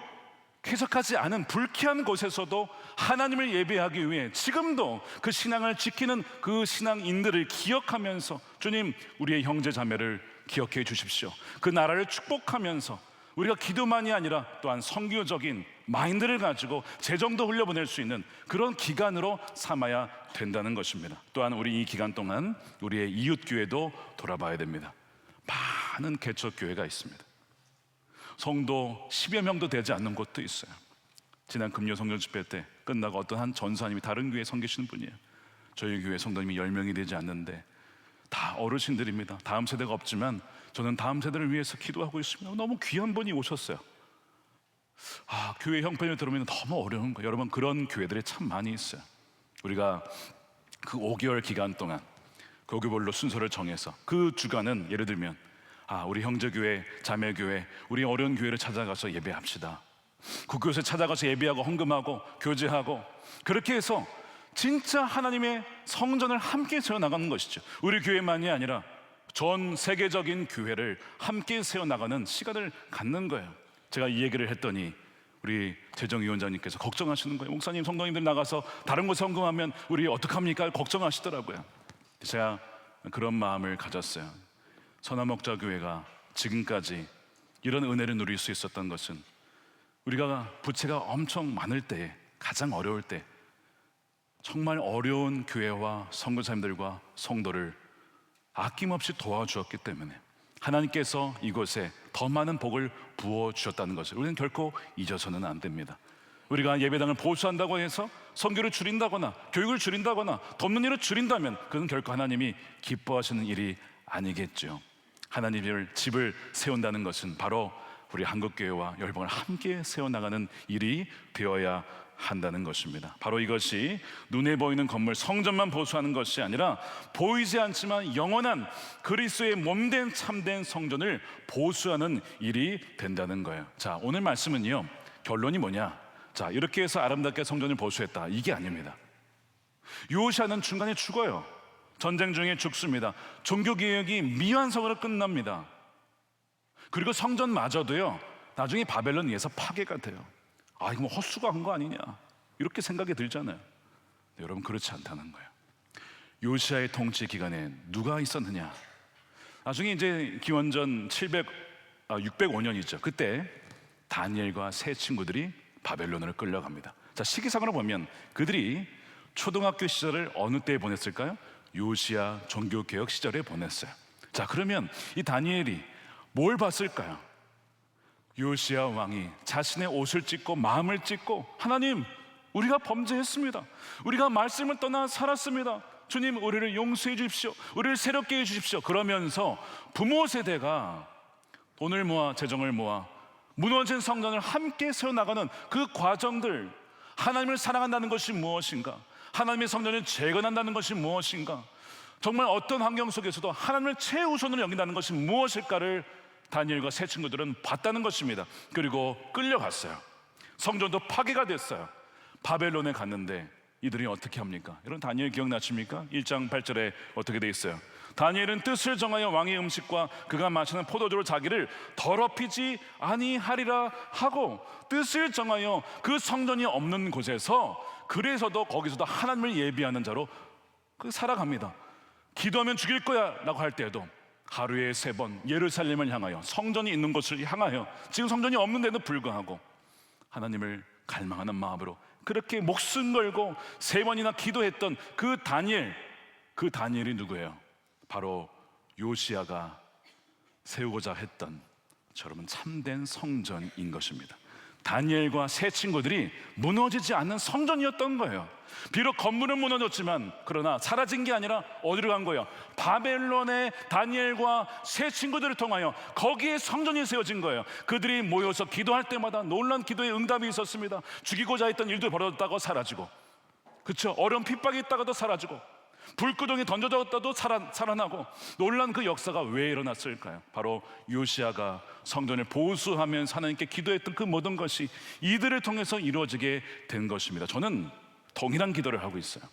쾌적하지 않은 불쾌한 곳에서도 하나님을 예배하기 위해 지금도 그 신앙을 지키는 그 신앙인들을 기억하면서, 주님, 우리의 형제 자매를 기억해 주십시오. 그 나라를 축복하면서 우리가 기도만이 아니라 또한 선교적인 마인드를 가지고 재정도 흘려보낼 수 있는 그런 기간으로 삼아야 된다는 것입니다. 또한 우리 이 기간 동안 우리의 이웃교회도 돌아봐야 됩니다. 많은 개척교회가 있습니다. 성도 10여 명도 되지 않는 곳도 있어요. 지난 금요 성전 집회 때 끝나고 어떤 한 전사님이 다른 교회에 섬기시는 분이에요. 저희 교회 성도님이 10명이 되지 않는데 다 어르신들입니다. 다음 세대가 없지만 저는 다음 세대를 위해서 기도하고 있습니다. 너무 귀한 분이 오셨어요. 교회 형편을 들으면 너무 어려운 거예요. 여러분, 그런 교회들이 참 많이 있어요. 우리가 그 5개월 기간 동안 교구별로 순서를 정해서 그 주간은 예를 들면 우리 형제교회, 자매교회, 우리 어려운 교회를 찾아가서 예배합시다. 그곳에 찾아가서 예배하고 헌금하고 교제하고 그렇게 해서 진짜 하나님의 성전을 함께 세워나가는 것이죠. 우리 교회만이 아니라 전 세계적인 교회를 함께 세워나가는 시간을 갖는 거예요. 제가 이 얘기를 했더니 우리 재정위원장님께서 걱정하시는 거예요. 목사님, 성도님들 나가서 다른 곳에 헌금하면 우리 어떡합니까? 걱정하시더라고요. 제가 그런 마음을 가졌어요. 선화목자교회가 지금까지 이런 은혜를 누릴 수 있었던 것은 우리가 부채가 엄청 많을 때, 가장 어려울 때 정말 어려운 교회와 선교사님들과 성도를 아낌없이 도와주었기 때문에 하나님께서 이곳에 더 많은 복을 부어주셨다는 것을 우리는 결코 잊어서는 안 됩니다. 우리가 예배당을 보수한다고 해서 선교를 줄인다거나 교육을 줄인다거나 돕는 일을 줄인다면 그건 결코 하나님이 기뻐하시는 일이 아니겠죠. 하나님의 집을 세운다는 것은 바로 우리 한국교회와 열방을 함께 세워나가는 일이 되어야 한다는 것입니다. 바로 이것이 눈에 보이는 건물 성전만 보수하는 것이 아니라 보이지 않지만 영원한 그리스도의 몸된 참된 성전을 보수하는 일이 된다는 거예요. 자, 오늘 말씀은요, 결론이 뭐냐? 자, 이렇게 해서 아름답게 성전을 보수했다, 이게 아닙니다. 요시야는 중간에 죽어요. 전쟁 중에 죽습니다. 종교개혁이 미완성으로 끝납니다. 그리고 성전마저도요 나중에 바벨론에 의해서 파괴가 돼요. 이거 뭐 헛수고 한 거 아니냐, 이렇게 생각이 들잖아요. 여러분, 그렇지 않다는 거예요. 요시야의 통치 기간에 누가 있었느냐? 나중에 이제 기원전 605년이죠. 그때 다니엘과 세 친구들이 바벨론으로 끌려갑니다. 자, 시기상으로 보면 그들이 초등학교 시절을 어느 때에 보냈을까요? 요시야 종교개혁 시절에 보냈어요. 자, 그러면 이 다니엘이 뭘 봤을까요? 요시야 왕이 자신의 옷을 찢고 마음을 찢고, 하나님, 우리가 범죄했습니다. 우리가 말씀을 떠나 살았습니다. 주님, 우리를 용서해 주십시오. 우리를 새롭게 해 주십시오. 그러면서 부모 세대가 돈을 모아 재정을 모아 무너진 성전을 함께 세워나가는 그 과정들, 하나님을 사랑한다는 것이 무엇인가, 하나님의 성전을 재건한다는 것이 무엇인가, 정말 어떤 환경 속에서도 하나님을 최우선으로 여긴다는 것이 무엇일까를 다니엘과 세 친구들은 봤다는 것입니다. 그리고 끌려갔어요. 성전도 파괴가 됐어요. 바벨론에 갔는데 이들이 어떻게 합니까? 여러분, 다니엘 기억나십니까? 1장 8절에 어떻게 돼 있어요? 다니엘은 뜻을 정하여 왕의 음식과 그가 마시는 포도주로 자기를 더럽히지 아니하리라 하고, 뜻을 정하여 그 성전이 없는 곳에서, 그래서도 거기서도 하나님을 예비하는 자로 살아갑니다. 기도하면 죽일 거야 라고 할 때에도 하루에 3번 예루살렘을 향하여, 성전이 있는 곳을 향하여, 지금 성전이 없는 데도 불구하고 하나님을 갈망하는 마음으로 그렇게 목숨 걸고 3번이나 기도했던 그 다니엘이 누구예요? 바로 요시야가 세우고자 했던 여러분 참된 성전인 것입니다. 다니엘과 세 친구들이 무너지지 않는 성전이었던 거예요. 비록 건물은 무너졌지만 그러나 사라진 게 아니라 어디로 간 거예요? 바벨론의 다니엘과 세 친구들을 통하여 거기에 성전이 세워진 거예요. 그들이 모여서 기도할 때마다 놀란 기도의 응답이 있었습니다. 죽이고자 했던 일도 벌어졌다가 사라지고, 그렇죠? 어려운 핍박이 있다가도 사라지고, 불구덩이 던져졌다도 살아나고, 놀란 그 역사가 왜 일어났을까요? 바로 요시야가 성전을 보수하면서 하나님께 기도했던 그 모든 것이 이들을 통해서 이루어지게 된 것입니다. 저는 동일한 기도를 하고 있어요.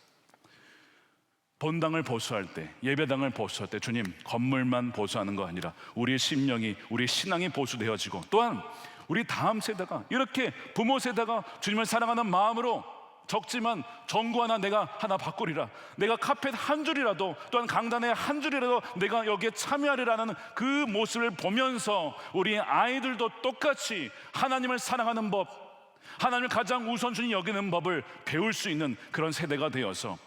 본당을 보수할 때, 예배당을 보수할 때, 주님, 건물만 보수하는 거 아니라 우리의 심령이, 우리의 신앙이 보수되어지고, 또한 우리 다음 세대가, 이렇게 부모 세대가 주님을 사랑하는 마음으로, 적지만 전구 내가 하나 바꾸리라, 내가 카펫 한 줄이라도, 또한 강단에 한 줄이라도 내가 여기에 참여하리라는 그 모습을 보면서 우리 아이들도 똑같이 하나님을 사랑하는 법, 하나님을 가장 우선순위 여기는 법을 배울 수 있는 그런 세대가 되어서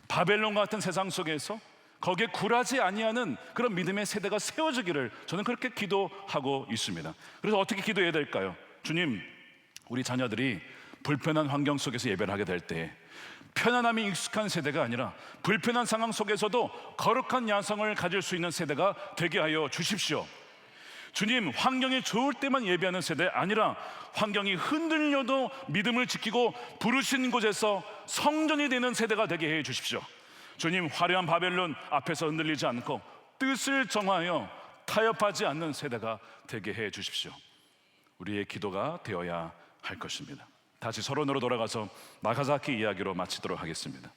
바벨론 같은 세상 속에서 거기에 굴하지 아니하는 그런 믿음의 세대가 세워지기를 저는 그렇게 기도하고 있습니다. 그래서 어떻게 기도해야 될까요? 주님, 우리 자녀들이 불편한 환경 속에서 예배를 하게 될 때 편안함이 익숙한 세대가 아니라 불편한 상황 속에서도 거룩한 야성을 가질 수 있는 세대가 되게 하여 주십시오. 주님, 환경이 좋을 때만 예배하는 세대 아니라 환경이 흔들려도 믿음을 지키고 부르신 곳에서 성전이 되는 세대가 되게 해 주십시오. 주님, 화려한 바벨론 앞에서 흔들리지 않고 뜻을 정하여 타협하지 않는 세대가 되게 해 주십시오. 우리의 기도가 되어야 할 것입니다. 다시 서론으로 돌아가서 나가사키 이야기로 마치도록 하겠습니다.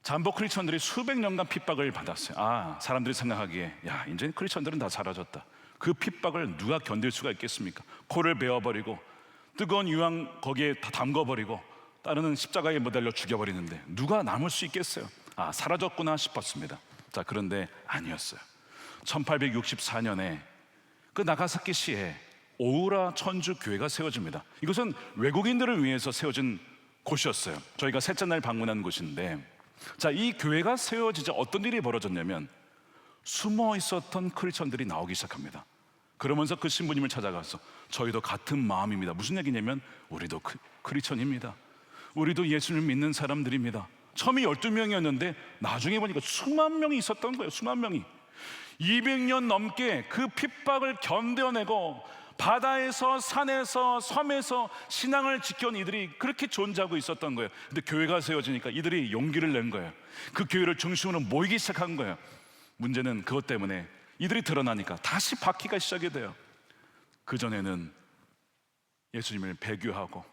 잠복 크리스천들이 수백 년간 핍박을 받았어요. 사람들이 생각하기에 야, 이제 크리스천들은 다 사라졌다. 그 핍박을 누가 견딜 수가 있겠습니까? 코를 베어버리고 뜨거운 유황 거기에 다 담궈버리고 따르는 십자가에 매달려 죽여버리는데 누가 남을 수 있겠어요? 사라졌구나 싶었습니다. 자, 그런데 아니었어요. 1864년에 그 나가사키 시에 오우라 천주 교회가 세워집니다. 이것은 외국인들을 위해서 세워진 곳이었어요. 저희가 셋째 날 방문한 곳인데, 자, 이 교회가 세워지자 어떤 일이 벌어졌냐면 숨어 있었던 크리스천들이 나오기 시작합니다. 그러면서 그 신부님을 찾아가서 저희도 같은 마음입니다. 무슨 얘기냐면 우리도 크리스천입니다. 우리도 예수를 믿는 사람들입니다. 처음에 12명이었는데 나중에 보니까 수만 명이 있었던 거예요. 수만 명이 200년 넘게 그 핍박을 견뎌내고 바다에서 산에서 섬에서 신앙을 지켜온 이들이 그렇게 존재하고 있었던 거예요. 근데 교회가 세워지니까 이들이 용기를 낸 거예요. 그 교회를 중심으로 모이기 시작한 거예요. 문제는 그것 때문에 이들이 드러나니까 다시 바퀴가 시작이 돼요. 그전에는 예수님을 배교하고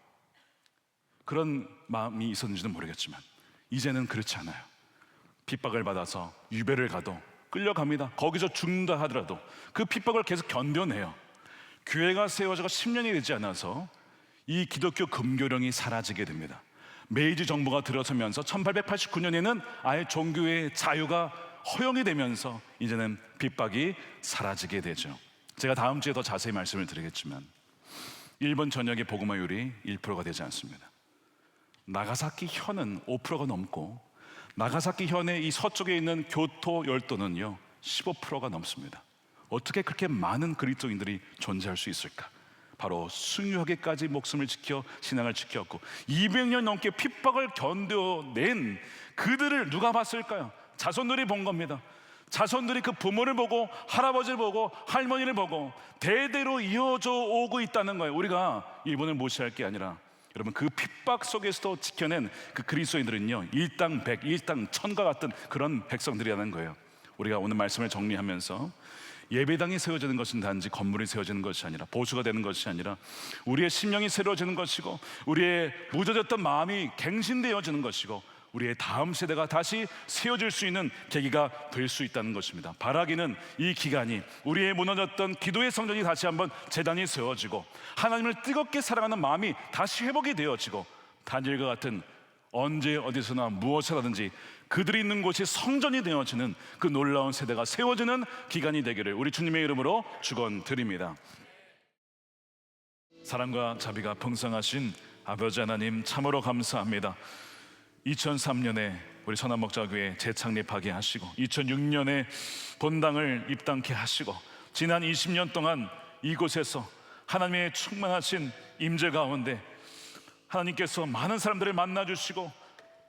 그런 마음이 있었는지는 모르겠지만 이제는 그렇지 않아요. 핍박을 받아서 유배를 가도 끌려갑니다. 거기서 죽는다 하더라도 그 핍박을 계속 견뎌내요. 교회가 세워져가 10년이 되지 않아서 이 기독교 금교령이 사라지게 됩니다. 메이지 정부가 들어서면서 1889년에는 아예 종교의 자유가 허용이 되면서 이제는 핍박이 사라지게 되죠. 제가 다음 주에 더 자세히 말씀을 드리겠지만 일본 전역의 복음화율이 1%가 되지 않습니다. 나가사키 현은 5%가 넘고 나가사키 현의 이 서쪽에 있는 교토 열도는요 15%가 넘습니다. 어떻게 그렇게 많은 그리스도인들이 존재할 수 있을까? 바로 순교하기까지 목숨을 지켜 신앙을 지켰고 200년 넘게 핍박을 견뎌낸 그들을 누가 봤을까요? 자손들이 본 겁니다. 자손들이 그 부모를 보고 할아버지를 보고 할머니를 보고 대대로 이어져 오고 있다는 거예요. 우리가 일본을 무시할 게 아니라 여러분 그 핍박 속에서도 지켜낸 그 그리스도인들은요 일당 백, 일당 천과 같은 그런 백성들이라는 거예요. 우리가 오늘 말씀을 정리하면서 예배당이 세워지는 것은 단지 건물이 세워지는 것이 아니라 보수가 되는 것이 아니라 우리의 심령이 새로워지는 것이고 우리의 무뎌졌던 마음이 갱신되어지는 것이고 우리의 다음 세대가 다시 세워질 수 있는 계기가 될 수 있다는 것입니다. 바라기는 이 기간이 우리의 무너졌던 기도의 성전이 다시 한번 재단이 세워지고 하나님을 뜨겁게 사랑하는 마음이 다시 회복이 되어지고 다니엘과 같은 언제 어디서나 무엇이라든지 그들이 있는 곳이 성전이 되어지는 그 놀라운 세대가 세워지는 기간이 되기를 우리 주님의 이름으로 축원드립니다. 사랑과 자비가 풍성하신 아버지 하나님 참으로 감사합니다. 2003년에 우리 선한목자교회 재창립하게 하시고 2006년에 본당을 입당케 하시고 지난 20년 동안 이곳에서 하나님의 충만하신 임재 가운데 하나님께서 많은 사람들을 만나주시고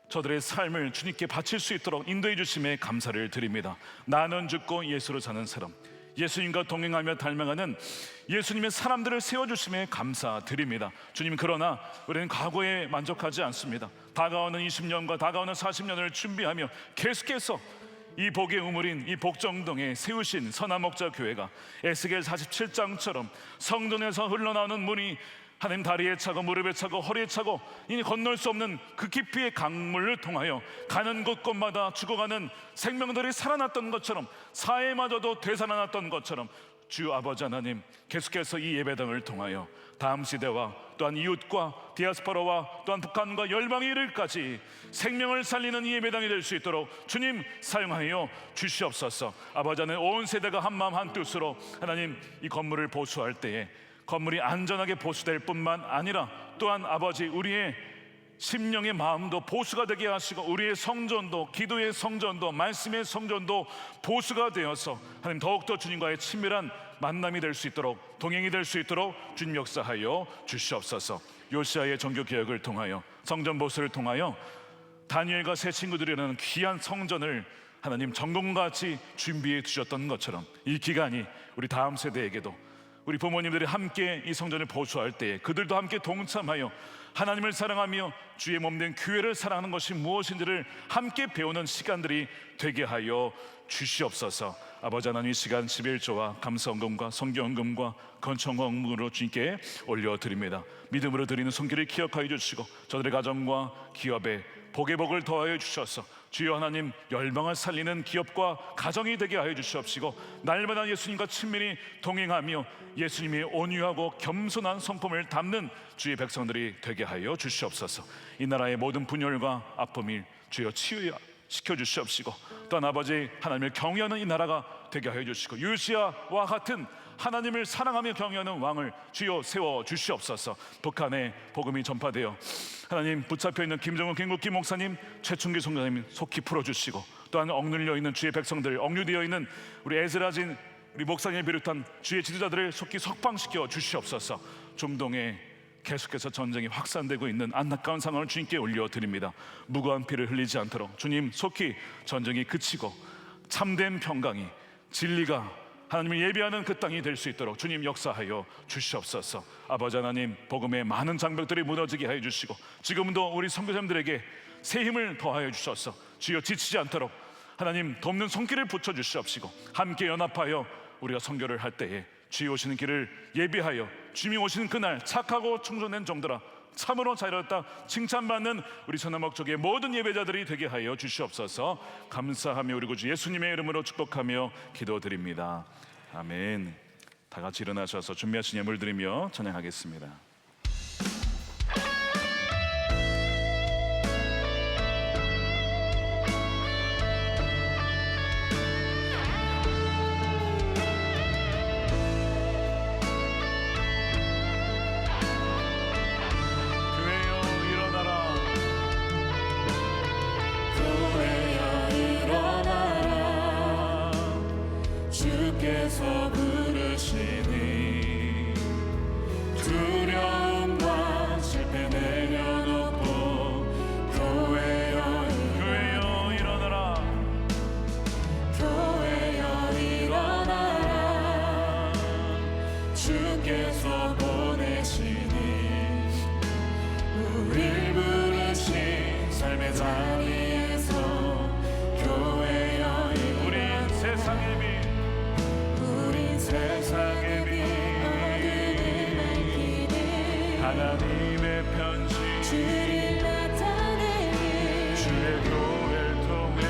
저들의 삶을 주님께 바칠 수 있도록 인도해 주심에 감사를 드립니다. 나는 죽고 예수로 사는 사람, 예수님과 동행하며 닮아가는 예수님의 사람들을 세워주심에 감사드립니다. 주님, 그러나 우리는 과거에 만족하지 않습니다. 다가오는 20년과 다가오는 40년을 준비하며 계속해서 이 복의 우물인 이 복정동에 세우신 선한목자 교회가 에스겔 47장처럼 성전에서 흘러나오는 물이 하나님 다리에 차고 무릎에 차고 허리에 차고 이니 건널 수 없는 그 깊이의 강물을 통하여 가는 곳곳마다 죽어가는 생명들이 살아났던 것처럼 사회마저도 되살아났던 것처럼 주 아버지 하나님 계속해서 이 예배당을 통하여 다음 시대와 또한 이웃과 디아스포라와 또한 북한과 열방의 이르기까지 생명을 살리는 이 예배당이 될 수 있도록 주님 사용하여 주시옵소서. 아버지 하나님 온 세대가 한마음 한뜻으로 하나님 이 건물을 보수할 때에 건물이 안전하게 보수될 뿐만 아니라 또한 아버지 우리의 심령의 마음도 보수가 되게 하시고 우리의 성전도 기도의 성전도 말씀의 성전도 보수가 되어서 하나님 더욱더 주님과의 친밀한 만남이 될 수 있도록 동행이 될 수 있도록 주님 역사하여 주시옵소서. 요시아의 종교개혁을 통하여 성전 보수를 통하여 다니엘과 새 친구들이라는 귀한 성전을 하나님 전공같이 준비해 주셨던 것처럼 이 기간이 우리 다음 세대에게도 우리 부모님들이 함께 이 성전을 보수할 때에 그들도 함께 동참하여 하나님을 사랑하며 주의 몸된 교회를 사랑하는 것이 무엇인지를 함께 배우는 시간들이 되게 하여 주시옵소서. 아버지 하나님, 이 시간 11조와 감사헌금과 성경헌금과 건청헌금으로 주님께 올려드립니다. 믿음으로 드리는 손길을 기억하여 주시고 저들의 가정과 기업에 복의 복을 더하여 주셔서 주여 하나님, 열방을 살리는 기업과 가정이 되게 하여 주시옵시고 날마다 예수님과 친밀히 동행하며 예수님의 온유하고 겸손한 성품을 담는 주의 백성들이 되게 하여 주시옵소서. 이 나라의 모든 분열과 아픔을 주여 치유시켜 주시옵시고 또한 아버지 하나님을 경외하는 이 나라가 되게 하여 주시고 요시야와 같은 하나님을 사랑하며 경외하는 왕을 주여 세워 주시옵소서. 북한에 복음이 전파되어 하나님 붙잡혀 있는 김정은 김국기 목사님, 최충기 총장님 속히 풀어주시고 또한 억눌려 있는 주의 백성들, 억류되어 있는 우리 에스라진 우리 목사님을 비롯한 주의 지도자들을 속히 석방시켜 주시옵소서. 중동에 계속해서 전쟁이 확산되고 있는 안타까운 상황을 주님께 올려드립니다. 무고한 피를 흘리지 않도록 주님 속히 전쟁이 그치고 참된 평강이, 진리가 하나님을 예배하는 그 땅이 될 수 있도록 주님 역사하여 주시옵소서. 아버지 하나님, 복음의 많은 장벽들이 무너지게 하여 주시고 지금도 우리 선교사님들에게 새 힘을 더하여 주셔서 주여 지치지 않도록 하나님 돕는 손길을 붙여 주시옵시고 함께 연합하여 우리가 선교를 할 때에 주의 오시는 길을 예비하여 주님이 오시는 그날 착하고 충성된 종들아 참으로 잘했다 칭찬받는 우리 천하목적의 모든 예배자들이 되게 하여 주시옵소서. 감사하며 우리 구주 예수님의 이름으로 축복하며 기도드립니다. 아멘. 다 같이 일어나셔서 준비하신 예물 드리며 찬양하겠습니다. 주께서 부르시니 두려움과 실패 내려놓고 교회여 일어나라. 교회여 일어나라. 주께서 보내시니 우릴 부르신 삶의 자리에서 교회여 일어나라. 우리 세상의 빛, 세상의 빛, 하나님의 편지 주를 나타내 주의 교회를 통해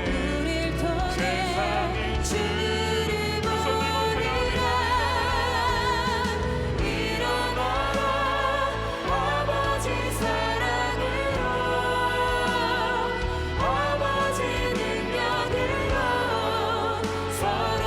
우릴 통해 세상이 주를 보리라. 일어나라 아버지 사랑으로 아버지 능력으로 서로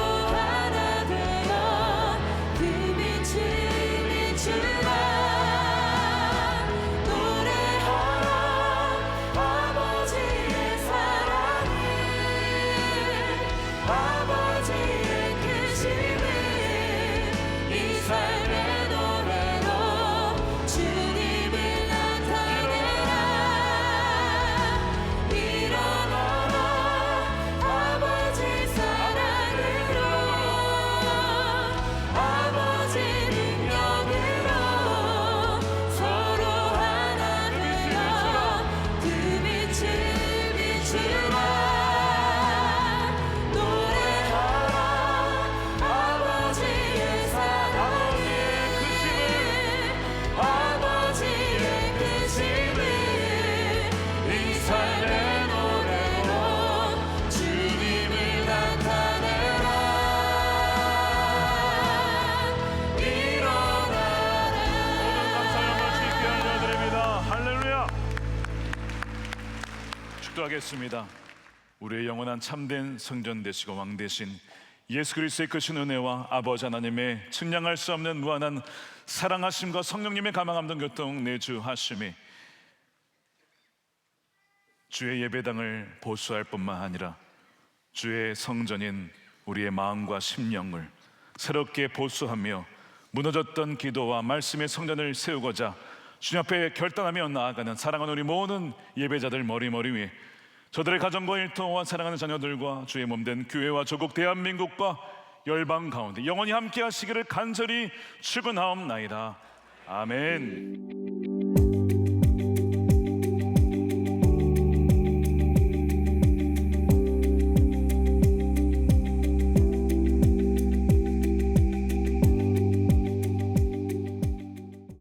기도하겠습니다. 우리의 영원한 참된 성전 되시고 왕 되신 예수 그리스도의 크신 은혜와 아버지 하나님의 측량할 수 없는 무한한 사랑하심과 성령님의 가망함동 교통 내주하심이 주의 예배당을 보수할 뿐만 아니라 주의 성전인 우리의 마음과 심령을 새롭게 보수하며 무너졌던 기도와 말씀의 성전을 세우고자 주님 앞에 결단하며 나아가는 사랑하는 우리 모든 예배자들 머리 위에 저들의 가정과 일터와 사랑하는 자녀들과 주의 몸된 교회와 조국 대한민국과 열방 가운데 영원히 함께 하시기를 간절히 축원하옵나이다. 아멘.